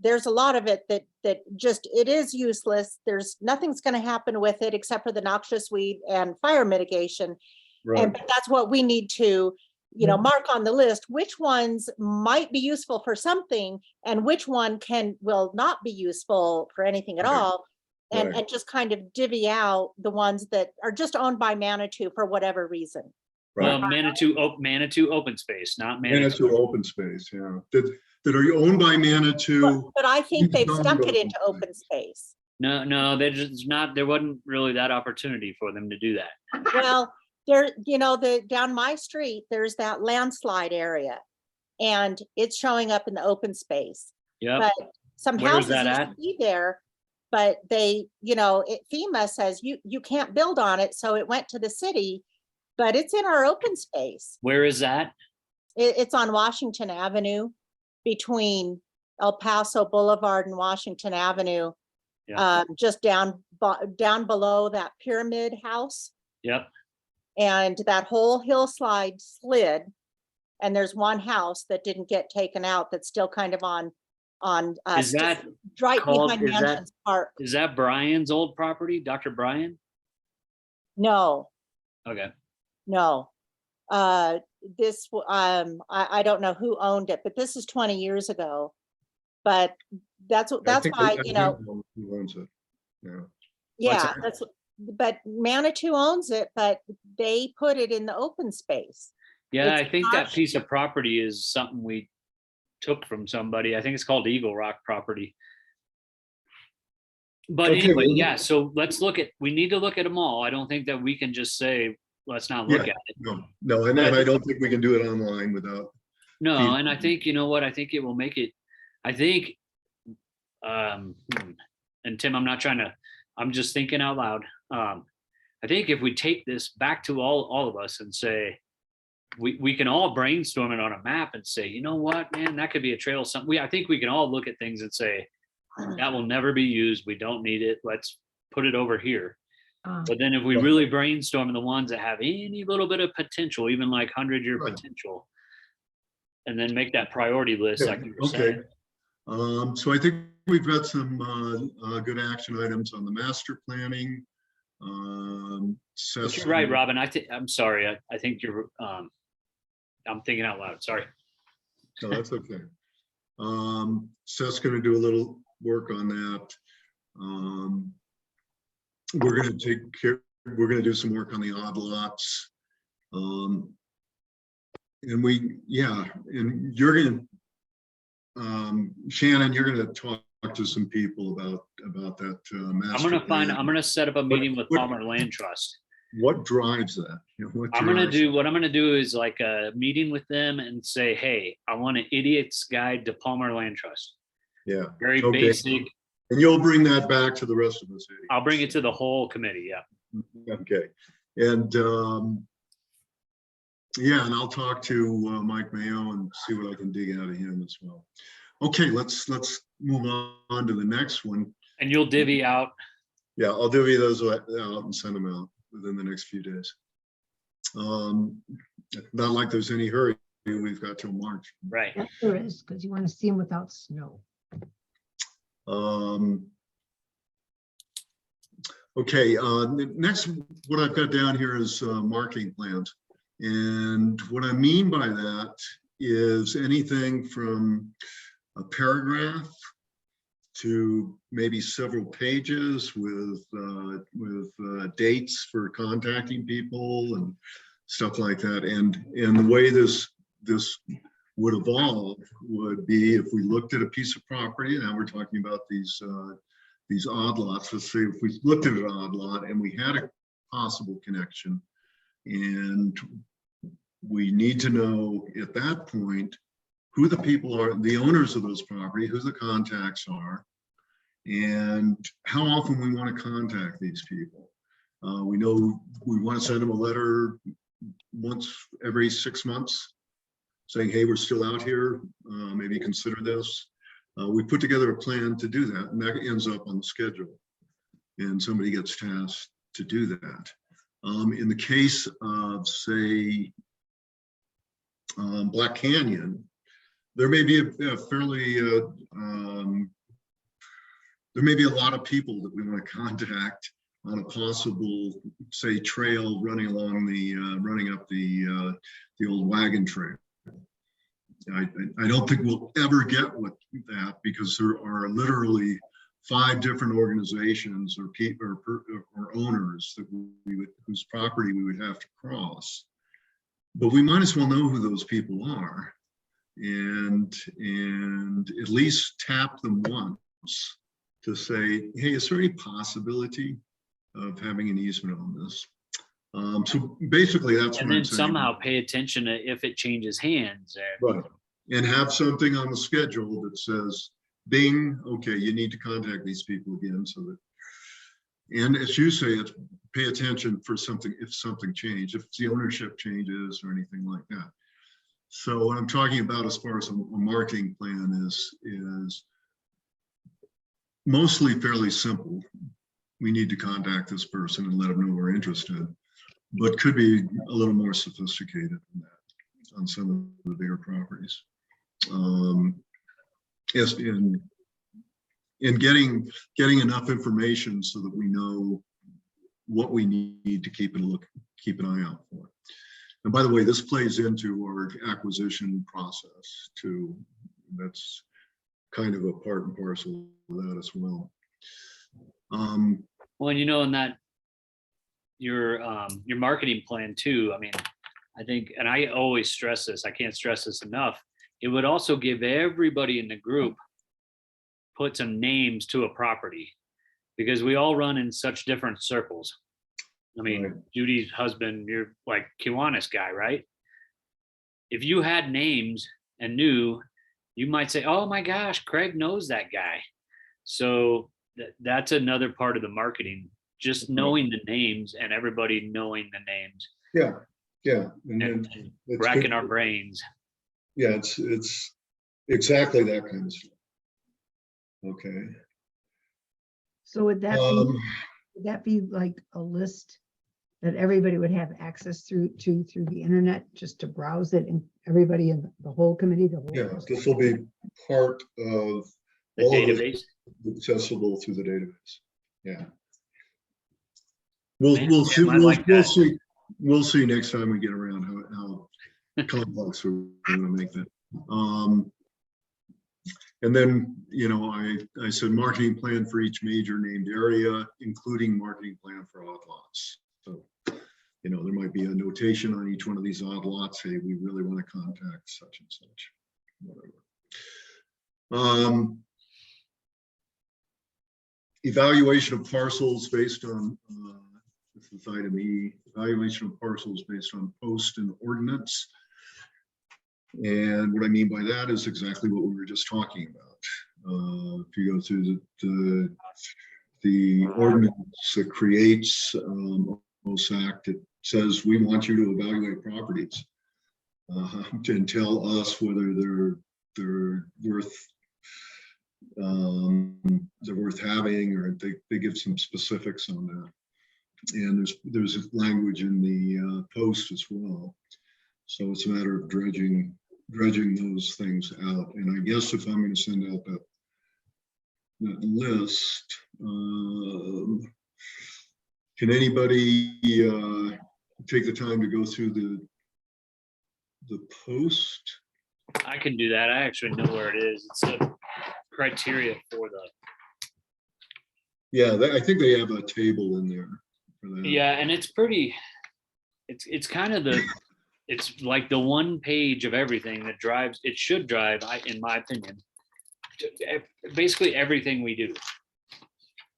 there's a lot of it that just, it is useless. There's nothing's going to happen with it except for the noxious weed and fire mitigation. Right. And but that's what we need to, mark on the list, which ones might be useful for something and which one will not be useful for anything at Right. all. And, Right. and just kind of divvy out the ones that are just owned by Manitou for whatever reason. Well, Right. Manitou open space, not Manitou Manitou. open space, yeah. That are owned by Manitou. But I think they've Zoned stuck it open into open space. No, there's not, there wasn't really that opportunity for them to do that. Well, down my street, there's that landslide area. And it's showing up in the open space. Yep. But some Where is houses that used at? to be there, but FEMA says you can't build on it, so it went to the city, but it's in our open space. Where is that? It's on Washington Avenue between El Paso Boulevard and Washington Avenue. Yeah. Just down below that pyramid house, Yep. and that whole hillside slid. And there's one house that didn't get taken out that's still kind of on Is that right called- behind is that- Mansions Park. Is that Brian's old property, Dr. Brian? No, Okay. no. This, I don't know who owned it, but this is 20 years ago. But that's I why, think who owns it. Yeah. yeah, that? but Manitou owns it, but they put it in the open space. Yeah, It's I think that not- piece of property is something we took from somebody. I think it's called Eagle Rock property. But Okay, anyway, well, yeah, so we need to look at them all. I don't think that we can just say, let's not look Yeah. at it. No, and I don't think we can do it online without. No, Feed- and I think, you know what, I think it will make it, I think, and Tim, I'm just thinking out loud. I think if we take this back to all of us and say, we can all brainstorm it on a map and say, you know what, man, that could be a trail. I think we can all look at things and say, that will never be used. We don't need it. Let's put it over here. But then if we really brainstorm the ones that have any little bit of potential, even like 100-year Right. potential, and then make that priority list like you were Okay. saying. So I think we've got some good action items on the master planning. But you're right, Robin. I'm sorry. I think you're, I'm thinking out loud. Sorry. No, that's okay. Seth's gonna do a little work on that. We're gonna do some work on the odd lots. And you're gonna, Shannon, you're gonna talk to some people about that. Master plan. I'm gonna set up a meeting with what- Palmer Land Trust. What drives that? What What I'm drives- gonna do is like a meeting with them and say, hey, I want an idiot's guide to Palmer Land Trust. Yeah, Very Okay. basic. and you'll bring that back to the rest of the city. I'll bring it to the whole committee. Yeah. Okay, and yeah, and I'll talk to Mike Mayo and see what I can dig out of him as well. Okay, let's move on to the next one. And you'll divvy out. Yeah, I'll divvy those out and send them out within the next few days. Not like there's any hurry. We've got till March. Right. Yes, there is, because you want to see them without snow. Okay, next, what I've got down here is marking plans. And what I mean by that is anything from a paragraph to maybe several pages with dates for contacting people and stuff like that. And the way this would evolve would be if we looked at a piece of property. Now we're talking about these odd lots. Let's say if we looked at an odd lot and we had a possible connection, and we need to know at that point who the people are, the owners of those property, who the contacts are, and how often we want to contact these people. We know we want to send them a letter once every 6 months saying, hey, we're still out here, maybe consider this. We put together a plan to do that, and that ends up on the schedule. And somebody gets tasked to do that. In the case of, say, Black Canyon, there may be a fairly, there may be a lot of people that we want to contact on a possible, say, trail running along the, running up the old wagon trail. I don't think we'll ever get with that because there are literally 5 different organizations or people or owners that we would, whose property we would have to cross. But we might as well know who those people are and at least tap them once to say, hey, is there any possibility of having an easement on this? So basically that's And what then I'm saying. somehow pay attention to if it changes hands. Right. And have something on the schedule that says, bing, okay, you need to contact these people again so that, and as you say, it's pay attention for something, if something changed, if the ownership changes or anything like that. So what I'm talking about as far as a marketing plan is mostly fairly simple. We need to contact this person and let them know we're interested, but could be a little more sophisticated than that on some of the bigger properties. Yes, in getting enough information so that we know what we need to keep an eye out for. And by the way, this plays into our acquisition process too. That's kind of a part and parcel of that as well. Well, and you know, in that your marketing plan too, I mean, I think, and I always stress this, I can't stress this enough, it would also give everybody in the group, put some names to a property, because we all run in such different circles. I mean, Right. Judy's husband, you're like Kiwanis guy, right? If you had names and knew, you might say, oh my gosh, Craig knows that guy. So that's another part of the marketing, just knowing the names and everybody knowing the names Yeah. And and it's racking good. our brains. Yeah, it's exactly that kind of stuff. Okay. So would Um, that be like a list that everybody would have access through the internet, just to browse it, and everybody in the whole committee, the whole. yeah, this will be part of The all of it database. accessible through the database. Yeah. Man, We'll see. Tim, I like that. We'll see next time we get around how complex we're going to make that. And then, you know, I said marketing plan for each major named area, including marketing plan for odd lots. So, you know, there might be a notation on each one of these odd lots. Hey, we really want to contact such and such, whatever. Evaluation of parcels based on, this is item E, evaluation of parcels based on post and ordinance. And what I mean by that is exactly what we were just talking about. If you go through the ordinance that creates OSAC, that says we want you to evaluate properties and tell us whether they're worth having, or they give some specifics on that. And there's language in the post as well. So it's a matter of dredging those things out. And I guess if I'm going to send out that list, can anybody take the time to go through the post? I can do that. I actually know where it is. It's the criteria for the. Yeah, I think they have a table in there for that. Yeah, and it's pretty. It's kind of it's like the one page of everything that drives. It should drive, in my opinion, basically everything we do.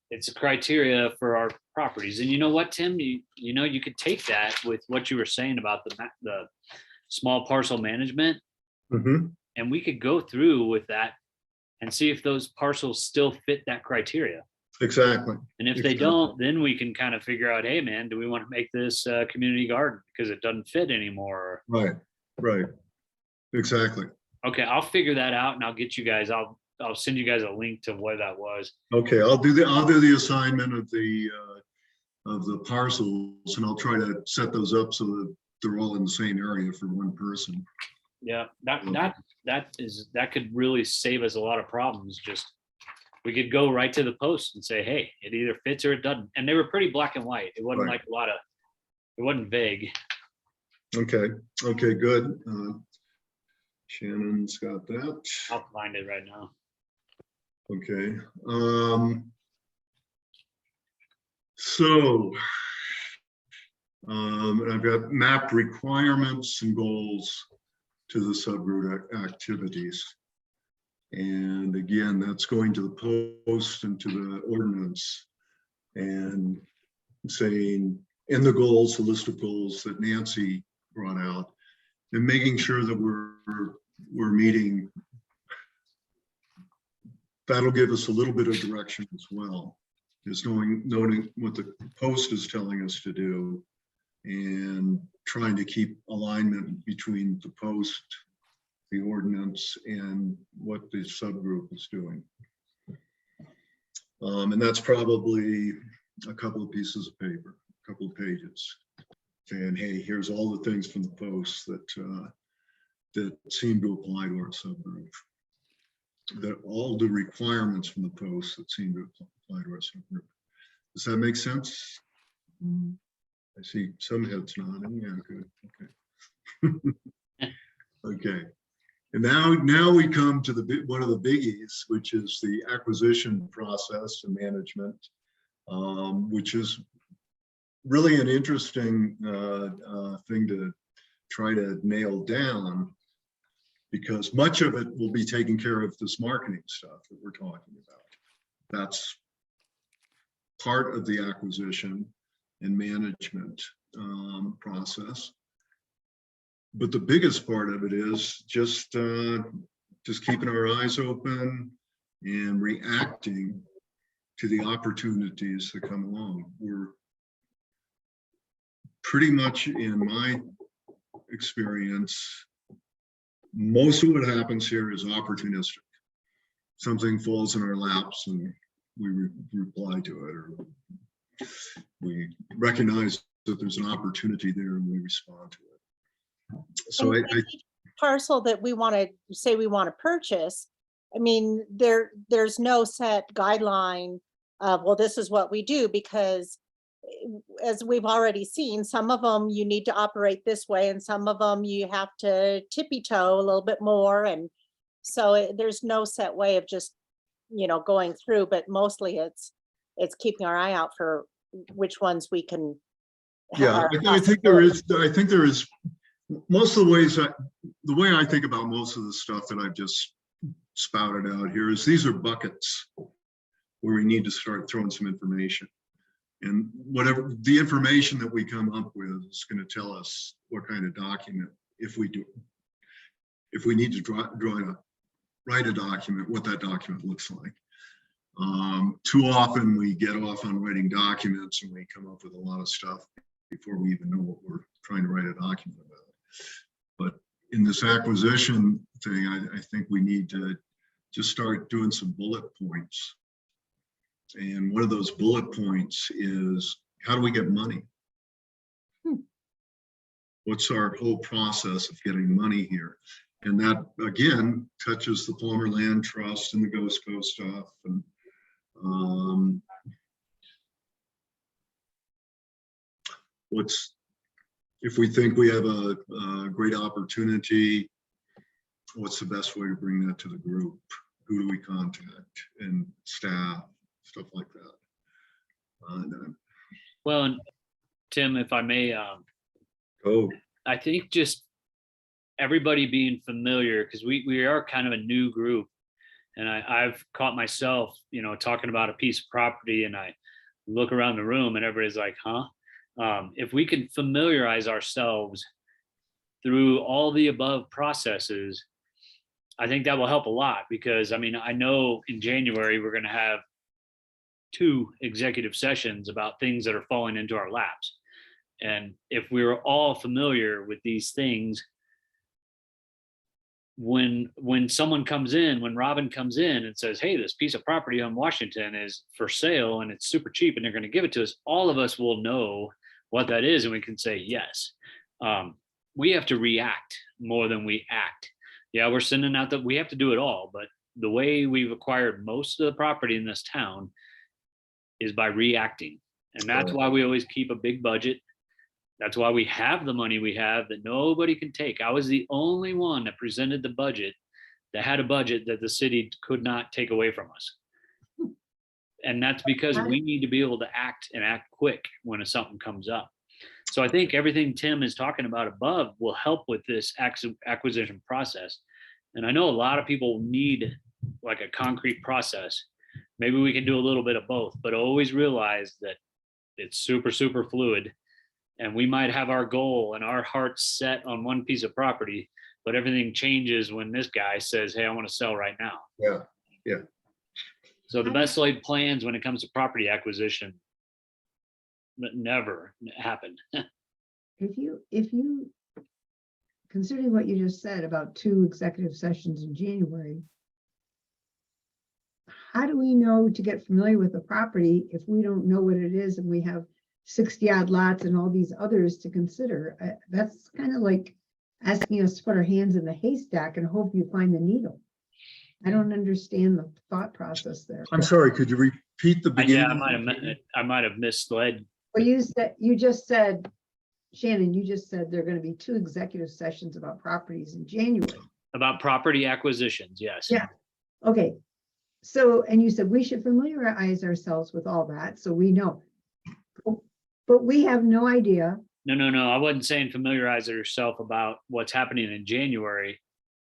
It's a criteria for our properties. And you know what, Tim? You know, you could take that with what you were saying about the small parcel management, Mm-hmm. and we could go through with that and see if those parcels still fit that criteria. Exactly. And if they don't, then we can kind of figure out, hey man, do we want to make this a community garden because it doesn't fit anymore? Right. Exactly. Okay, I'll figure that out and I'll get you guys, I'll send you guys a link to what that was. Okay, I'll do the assignment of the parcels, and I'll try to set those up so that they're all in the same area for one person. Yeah, that could really save us a lot of problems. Just, we could go right to the post and say, hey, it either fits or it doesn't. And they were pretty black and white. It wasn't Right. like it wasn't vague. Okay, okay, good. Shannon's got that. I'll find it right now. Okay. So, and I've got mapped requirements and goals to the subgroup activities. And again, that's going to the post and to the ordinance and saying in the goals, the list of goals that Nancy brought out, and making sure that we're meeting. That'll give us a little bit of direction as well, is noting what the post is telling us to do and trying to keep alignment between the post, the ordinance, and what the subgroup is doing. And that's probably a couple of pieces of paper, a couple of pages, saying, hey, here's all the things from the post that seem to apply to our subgroup. That all the requirements from the post that seem to apply to our subgroup. Does that make sense? Mhm. I see some heads nodding. Yeah, good. Okay. Okay. And now we come to one of the biggies, which is the acquisition process and management, which is really an interesting thing to try to nail down, because much of it will be taken care of this marketing stuff that we're talking about. That's part of the acquisition and management process. But the biggest part of it is just keeping our eyes open and reacting to the opportunities that come along. We're pretty much, in my experience, most of what happens here is opportunistic. Something falls in our laps and we reply to it, or we recognize that there's an opportunity there and we respond to it. So And each parcel that we want to say we want to purchase, I mean, there's no set guideline of, well, this is what we do, because as we've already seen, some of them you need to operate this way and some of them you have to tippy toe a little bit more. And so there's no set way of just, going through, but mostly it's keeping our eye out for which ones we can. yeah, I think there is most of the ways the way I think about most of the stuff that I've just spouted out here is these are buckets where we need to start throwing some information. And whatever the information that we come up with is going to tell us what kind of document, if we need to write a document, what that document looks like. Too often we get off on writing documents and we come up with a lot of stuff before we even know what we're trying to write a document about. But in this acquisition thing, I think we need to just start doing some bullet points. And one of those bullet points is, how do we get money? What's our whole process of getting money here? And that, again, touches the Palmer Land Trust and the Ghost Coast stuff. And if we think we have a great opportunity, what's the best way to bring that to the group? Who do we contact? And staff, stuff like that. Well, and Tim, if I may, I think just everybody being familiar, because we are kind of a new group, and I've caught myself, talking about a piece of property, and I look around the room and everybody's like, huh? If we can familiarize ourselves through all the above processes, I think that will help a lot, because I know in January we're going to have 2 executive sessions about things that are falling into our laps. And if we were all familiar with these things, when someone comes in, when Robin comes in and says, hey, this piece of property on Washington is for sale and it's super cheap and they're going to give it to us, all of us will know what that is and we can say yes. we have to react more than we act. Yeah, we're sending out we have to do it all, but the way we've acquired most of the property in this town is by reacting. And that's Right. why we always keep a big budget. That's why we have the money we have that nobody can take. I was the only one that presented the budget that had a budget that the city could not take away from us. And that's because we need to be able to act and act quick when something comes up. So I think everything Tim is talking about above will help with this acquisition process. And I know a lot of people need like a concrete process. Maybe we can do a little bit of both, but always realize that it's super, super fluid. And we might have our goal and our heart set on one piece of property, but everything changes when this guy says, hey, I want to sell right now. Yeah. So the best laid plans when it comes to property acquisition never happened. If you, considering what you just said about 2 executive sessions in January, how do we know to get familiar with the property if we don't know what it is and we have 60 odd lots and all these others to consider? That's kind of like asking us to put our hands in the haystack and hope you find the needle. I don't understand the thought process there. I'm sorry, could you repeat the beginning? Yeah, I might have misled. Well, you just said, Shannon, you just said there are going to be 2 executive sessions about properties in January. About property acquisitions, yes. Yeah. Okay. So, and you said we should familiarize ourselves with all that so we know. But we have no idea. No. I wasn't saying familiarize yourself about what's happening in January.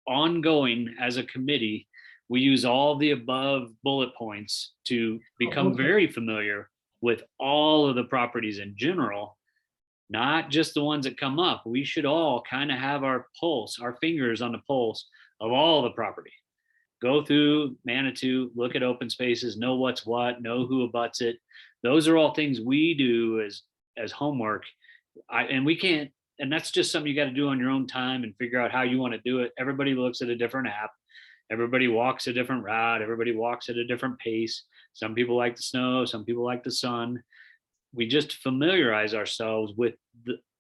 Ongoing as a committee, we use all the above bullet points to become okay. very familiar with all of the properties in general, not just the ones that come up. We should all kind of have our pulse, our fingers on the pulse of all the property. Go through Manitou, look at open spaces, know what's what, know who abuts it. Those are all things we do as homework. And we can't, and that's just something you got to do on your own time and figure out how you want to do it. Everybody looks at a different app. Everybody walks a different route. Everybody walks at a different pace. Some people like the snow. Some people like the sun. We just familiarize ourselves with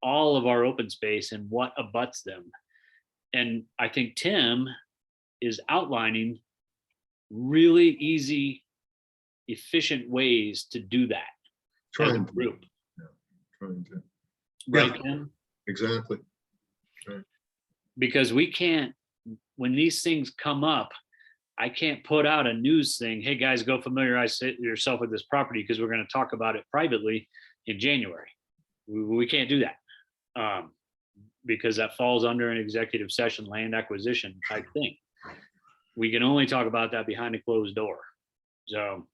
all of our open space and what abuts them. And I think Tim is outlining really easy, efficient ways to do that as a Trying to. group. Trying to. Right, Yeah. Tim? Exactly. Because we can't, when these things come up, I can't put out a news thing, hey guys, go familiarize yourself with this property because we're going to talk about it privately in January. We can't do that because that falls under an executive session land acquisition type thing. We can only talk about that behind a closed door. So,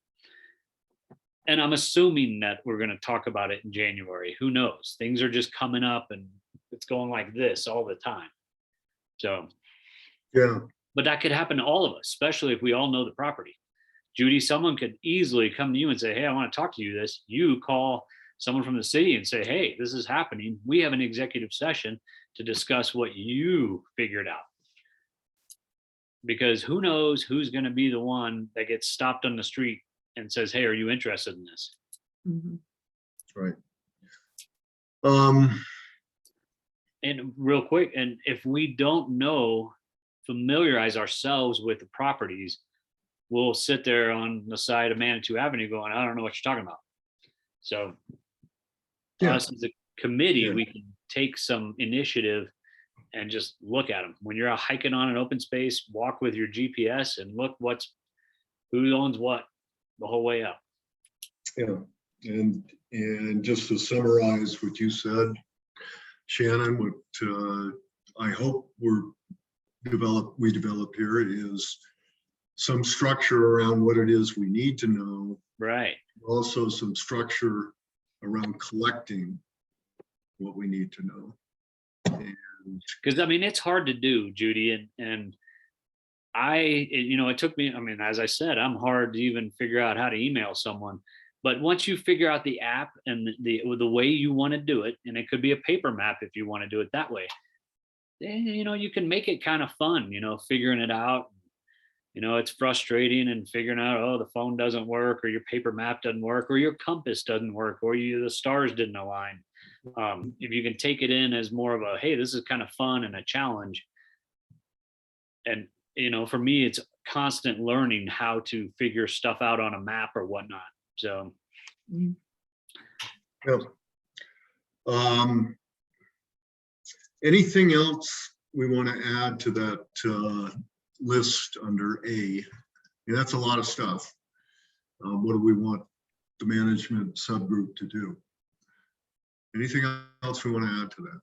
and I'm assuming that we're going to talk about it in January. Who knows? Things are just coming up and it's going like this all the time. So, Yeah. but that could happen to all of us, especially if we all know the property. Judy, someone could easily come to you and say, hey, I want to talk to you this. You call someone from the city and say, hey, this is happening. We have an executive session to discuss what you figured out. Because who knows who's going to be the one that gets stopped on the street and says, hey, are you interested in this? Mhm. Right. And real quick, and if we don't know, familiarize ourselves with the properties, we'll sit there on the side of Manitou Avenue going, I don't know what you're talking about. So Yeah. us as a committee, Yeah. we can take some initiative and just look at them. When you're out hiking on an open space, walk with your GPS and look who owns what the whole way up. Yeah. And just to summarize what you said, Shannon, what I hope we develop here is some structure around what it is we need to know. Right. Also some structure around collecting what we need to know. Because I mean, it's hard to do, Judy, and it took me, I mean, as I said, I'm hard to even figure out how to email someone. But once you figure out the app and the way you want to do it, and it could be a paper map if you want to do it that way, then, you can make it kind of fun, figuring it out. It's frustrating and figuring out, oh, the phone doesn't work, or your paper map doesn't work, or your compass doesn't work, or the stars didn't align. If you can take it in as more of a, hey, this is kind of fun and a challenge. And, for me, it's constant learning how to figure stuff out on a map or whatnot. So, Yep. Anything else we want to add to that list under A? Yeah, that's a lot of stuff. What do we want the management subgroup to do? Anything else we want to add to that?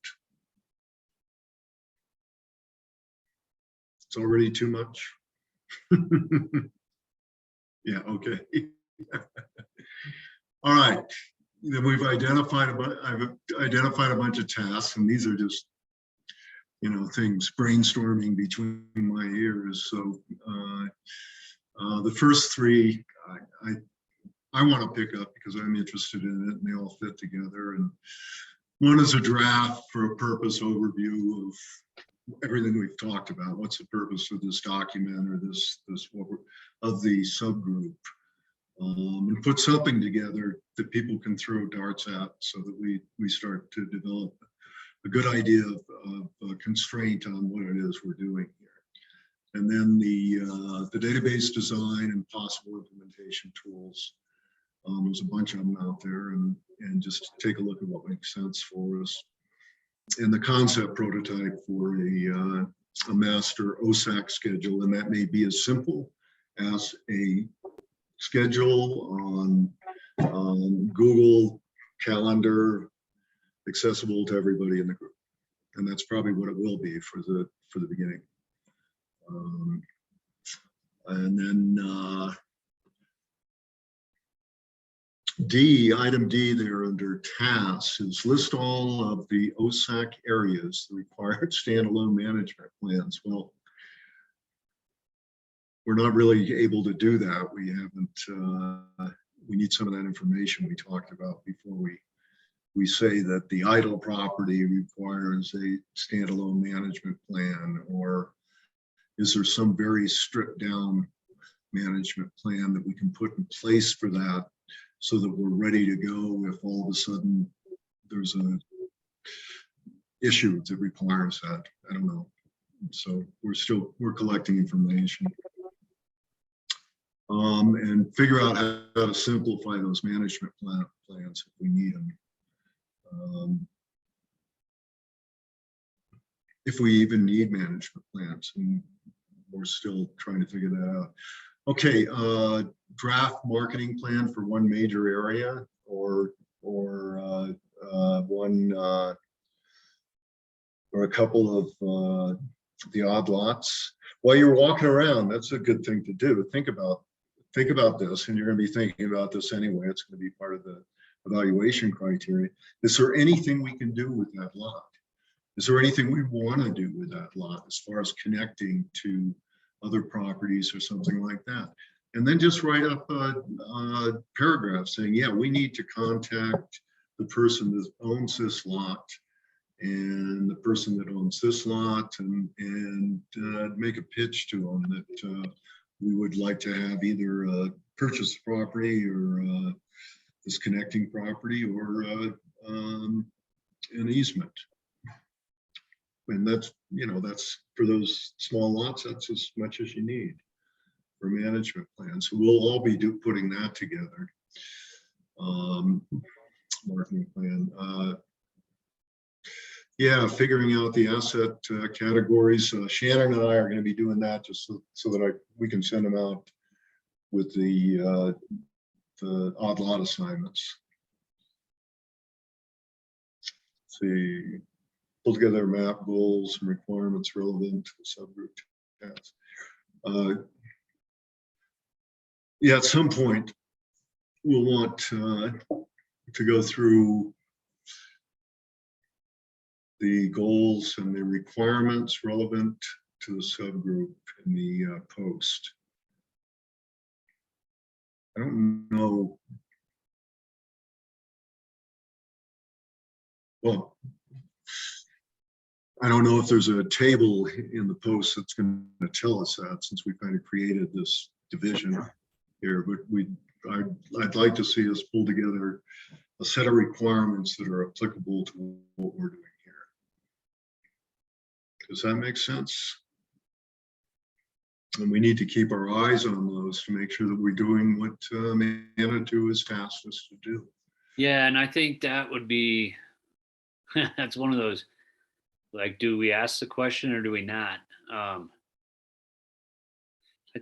It's already too much. Yeah, okay. All right. Then we've identified I've identified a bunch of tasks, and these are just, things brainstorming between my ears. So the first three, I want to pick up because I'm interested in it, and they all fit together. And one is a draft for a purpose overview of everything we've talked about. What's the purpose of this document or this of the subgroup? And put something together that people can throw darts at, so that we start to develop a good idea of a constraint on what it is we're doing here. And then the database design and possible implementation tools. There's a bunch of them out there, and just take a look at what makes sense for us. And the concept prototype for a master OSAC schedule, and that may be as simple as a schedule on Google Calendar, accessible to everybody in the group, and that's probably what it will be for the beginning. And then item D there under tasks is list all of the OSAC areas that required standalone management plans. Well, we're not really able to do that. We haven't, we need some of that information we talked about before we say that the idle property requires a standalone management plan, or is there some very stripped down management plan that we can put in place for that, so that we're ready to go if all of a sudden there's an issue that requires that. I don't know. So we're collecting information. And figure out how to simplify those management plans if we need them. If we even need management plans, and we're still trying to figure that out. Okay, draft marketing plan for one major area, or one or a couple of the odd lots. While you're walking around, that's a good thing to do. Think about this, and you're going to be thinking about this anyway. It's going to be part of the evaluation criteria. Is there anything we can do with that lot? Is there anything we want to do with that lot as far as connecting to other properties or something like that? And then just write up a paragraph saying, yeah, we need to contact the person that owns this lot and the person that owns this lot, and make a pitch to them that we would like to have either purchase property or this connecting property, or an easement. And that's, that's for those small lots, that's as much as you need for management plans. So we'll all be putting that together. Marketing plan. Yeah, figuring out the asset categories. Shannon and I are going to be doing that just so that we can send them out with the odd lot assignments. Let's see, pull together map goals and requirements relevant to the subgroup tasks. Yeah, at some point we'll want to go through the goals and the requirements relevant to the subgroup in the post. I don't know. Well, I don't know if there's a table in the post that's going to tell us that, since we kind of created this division here, but I'd like to see us pull together a set of requirements that are applicable to what we're doing here. Does that make sense? And we need to keep our eyes on those to make sure that we're doing what Manitou has tasked us to do. Yeah, and I think that would be, that's one of those, like, do we ask the question or do we not? I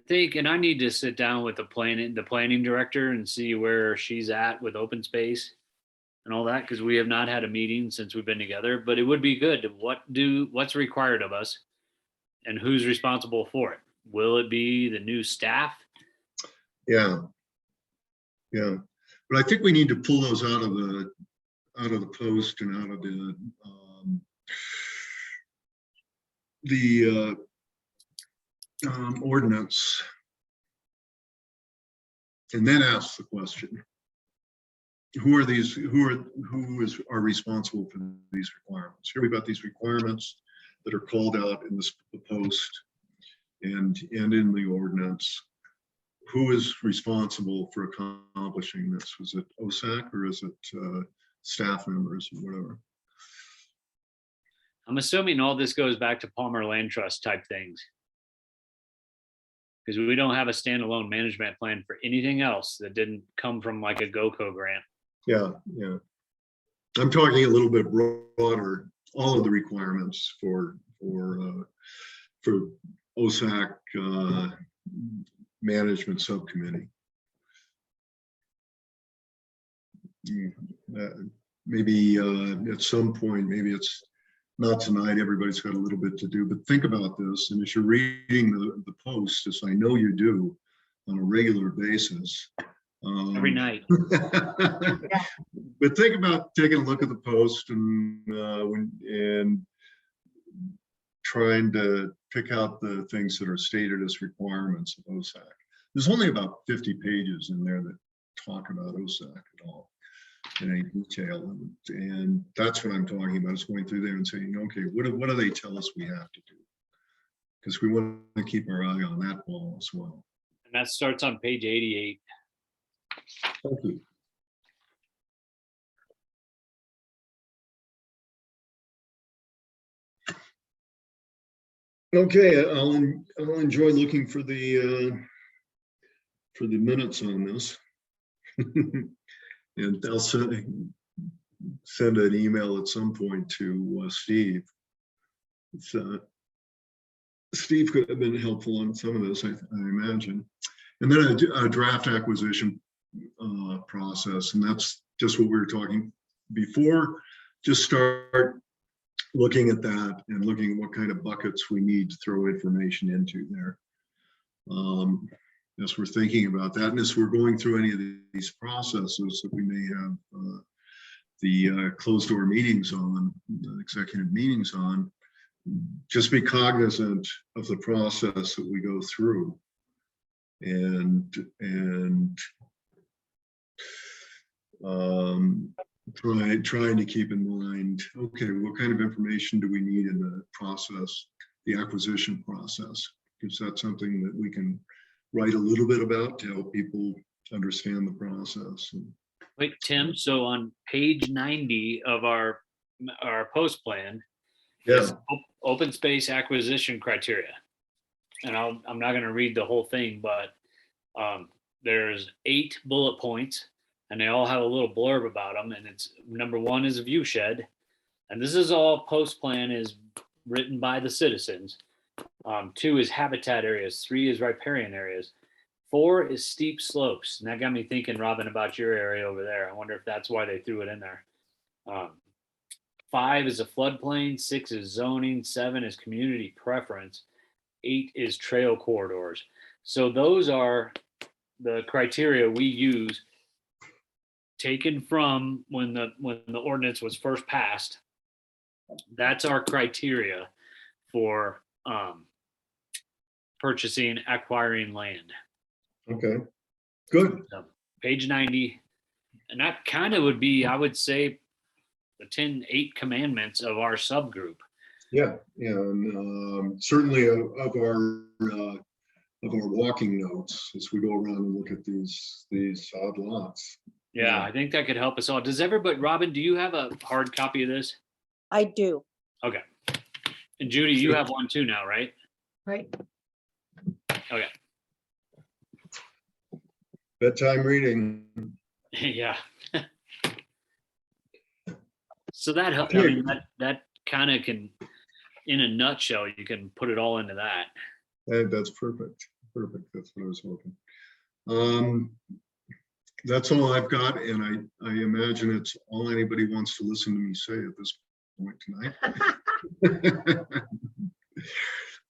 think, and I need to sit down with the planning director and see where she's at with open space and all that, because we have not had a meeting since we've been together, but it would be good. What's required of us and who's responsible for it? Will it be the new staff? Yeah. Yeah. But I think we need to pull those out of the post and out of the ordinance, and then ask the question: who are responsible for these requirements? Here we've got these requirements that are called out in the post and in the ordinance. Who is responsible for accomplishing this? Was it OSAC or is it staff members or whatever? I'm assuming all this goes back to Palmer Land Trust type things, because we don't have a standalone management plan for anything else that didn't come from like a GoCo grant. Yeah, yeah. I'm talking a little bit broader, all of the requirements for OSAC management subcommittee. Maybe at some point, maybe it's not tonight, everybody's got a little bit to do, but think about this. And as you're reading the post, as I know you do on a regular basis. Every night. But think about taking a look at the post and trying to pick out the things that are stated as requirements of OSAC. There's only about 50 pages in there that talk about OSAC at all in any detail. And that's what I'm talking about, is going through there and saying, okay, what do they tell us we have to do? Because we want to keep our eye on that ball as well. And that starts on page 88. Thank you. Okay, I'll enjoy looking for the minutes on this. And I'll send an email at some point to Steve. Steve could have been helpful on some of this, I imagine. And then a draft acquisition process, and that's just what we were talking before. Just start looking at that and looking at what kind of buckets we need to throw information into there. As we're thinking about that, and as we're going through any of these processes that we may have the closed door meetings on, executive meetings on, just be cognizant of the process that we go through, and trying to keep in mind, okay, what kind of information do we need in the process, the acquisition process? Is that something that we can write a little bit about to help people understand the process? Wait, Tim, so on page 90 of our post plan, Yeah. Open space acquisition criteria. And I'm not going to read the whole thing, but there's 8 bullet points, and they all have a little blurb about them. And it's number 1 is a view shed, and this is all post plan is written by the citizens. 2 is habitat areas. 3 is riparian areas. 4 is steep slopes, and that got me thinking, Robin, about your area over there. I wonder if that's why they threw it in there. 5 is a floodplain. 6 is zoning. 7 is community preference. 8 is trail corridors. So those are the criteria we use, taken from when the ordinance was first passed. That's our criteria for purchasing, acquiring land. Okay, good. So, page 90, and that kind of would be, I would say, the 8 commandments of our subgroup. Yeah, and certainly of our walking notes as we go around and look at these odd lots. Yeah, I think that could help us all. Does everybody, Robin, do you have a hard copy of this? I do. Okay. And Judy, you have one too now, right? Right? Okay. Bedtime reading. Yeah. So that helps. I mean, that kind of can, in a nutshell, you can put it all into that. That's perfect. Perfect. That's what I was hoping. That's all I've got, and I imagine it's all anybody wants to listen to me say at this point tonight.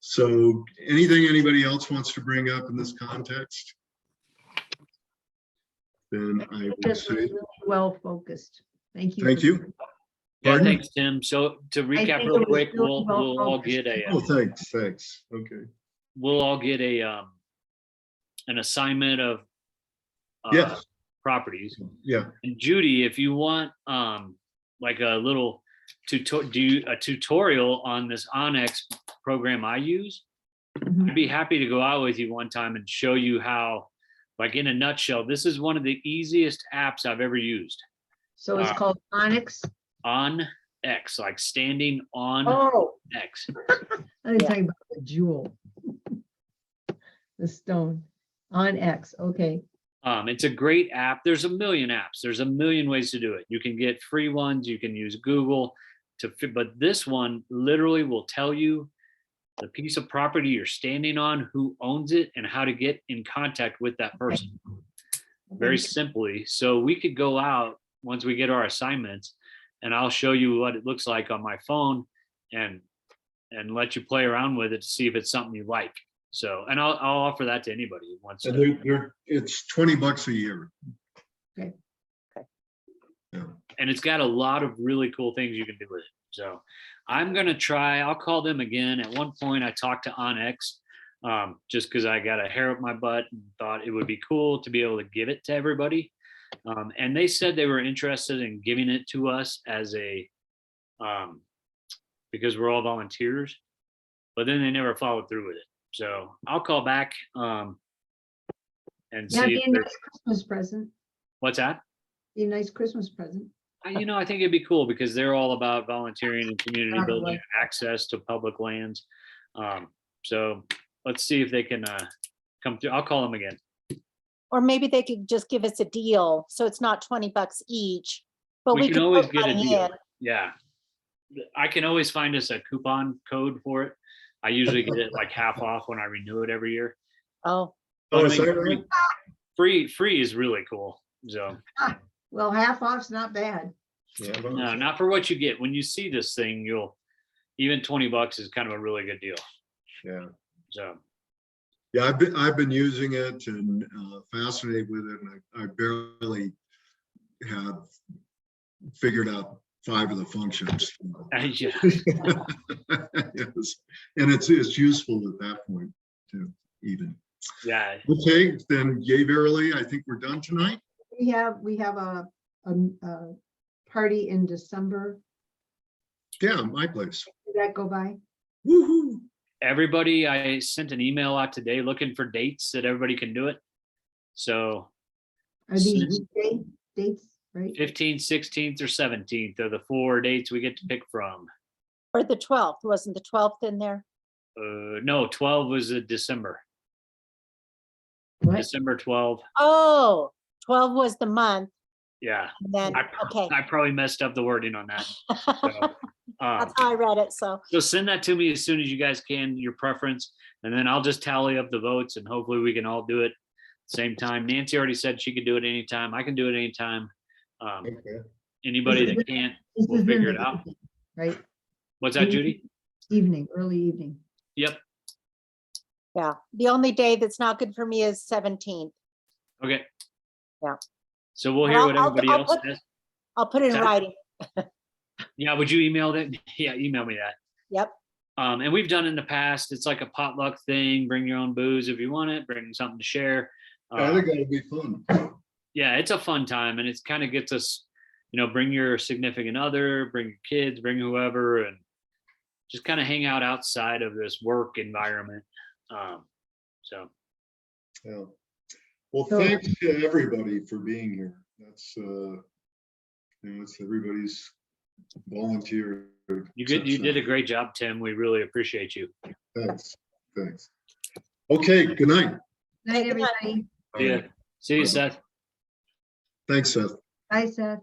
So anything anybody else wants to bring up in this context? Then I would This was say, really well focused. Thank you. thank for- you. Yeah, Pardon? thanks, Tim. So to think recap it real was quick, really we'll well all focused. get a Oh, thanks. Okay. we'll all get an assignment of Yes. properties. Yeah. And Judy, if you want like a little tutorial on this Onyx program I use, Mhm. I'd be happy to go out with you one time and show you how, like in a nutshell, this is one of the easiest apps I've ever used. So it's called Onyx. On X, like standing on Oh, X. I'm talking about the jewel. The stone on X. Okay. It's a great app. There's a million apps. There's a million ways to do it. You can get free ones. You can use Google but this one literally will tell you the piece of property you're standing on, who owns it, and how to get in contact with that person. Very simply. So we could go out once we get our assignments, and I'll show you what it looks like on my phone and let you play around with it to see if it's something you like. So, and I'll offer that to anybody who wants And to. it's $20 a year. Okay. Yeah. And it's got a lot of really cool things you can do with it. So I'm going to try, I'll call them again. At one point I talked to Onyx just because I got a hair up my butt and thought it would be cool to be able to give it to everybody. And they said they were interested in giving it to us as a, because we're all volunteers, but then they never followed through with it. So I'll call back and Yeah, see. be If a there's- nice Christmas present. What's that? Be a nice Christmas present. I think it'd be cool because they're all about volunteering and community Probably. building, access to public lands. So let's see if they can come through. I'll call them again. Or maybe they could just give us a deal, so it's not $20 each, but We we can could always put get a money deal. in. Yeah. I can always find us a coupon code for it. I usually get it like half off when I renew it every year. Oh, But I is mean, that right? free is really cool. So Well, half off's not bad. Yeah, no, not for what you get. When you see this thing, even $20 is kind of a really good deal. yeah. So Yeah, I've been using it and fascinated with it, and I barely have figured out 5 of the functions. yeah. Yes. And it's useful at that point too, even. Yeah. Okay, then yay verily, I think we're done tonight. We have a party in December. Yeah, my place. Did that go by? Woohoo! Everybody, I sent an email out today looking for dates that everybody can do it. So Are these weekday dates, right? 15th, 16th, or 17th are the 4 dates we get to pick from. or the 12th, wasn't the 12th in there? No, 12 was December. What? December 12. Oh, 12 was the month, Yeah. and then, okay. I probably messed up the wording on that. So, That's how I read it, so. so send that to me as soon as you guys can, your preference, and then I'll just tally up the votes and hopefully we can all do it same time. Nancy already said she could do it anytime. I can do it anytime. Okay. Anybody that can't, This we'll is in figure it the out. evening, right? What's that, Judy? Evening, early evening. Yep. Yeah, the only day that's not good for me is 17th. Okay. Yeah. So we'll But hear what I'll everybody else put- says. I'll put it in That- writing. Yeah, would you email that? Yeah, email me that. Yep. And we've done in the past, it's like a potluck thing. Bring your own booze if you want it, bring something to share. I think that'll be fun. Yeah, it's a fun time and it's kind of gets us, bring your significant other, bring your kids, bring whoever, and just kind of hang out outside of this work environment. So Yeah. Well, So- thanks to everybody for being here. That's, it's everybody's volunteer. You did a great job, Tim. We really appreciate you. Thanks, thanks. Okay, good night. Night, everybody. See ya. See you, Seth. Thanks, Seth. Bye, Seth.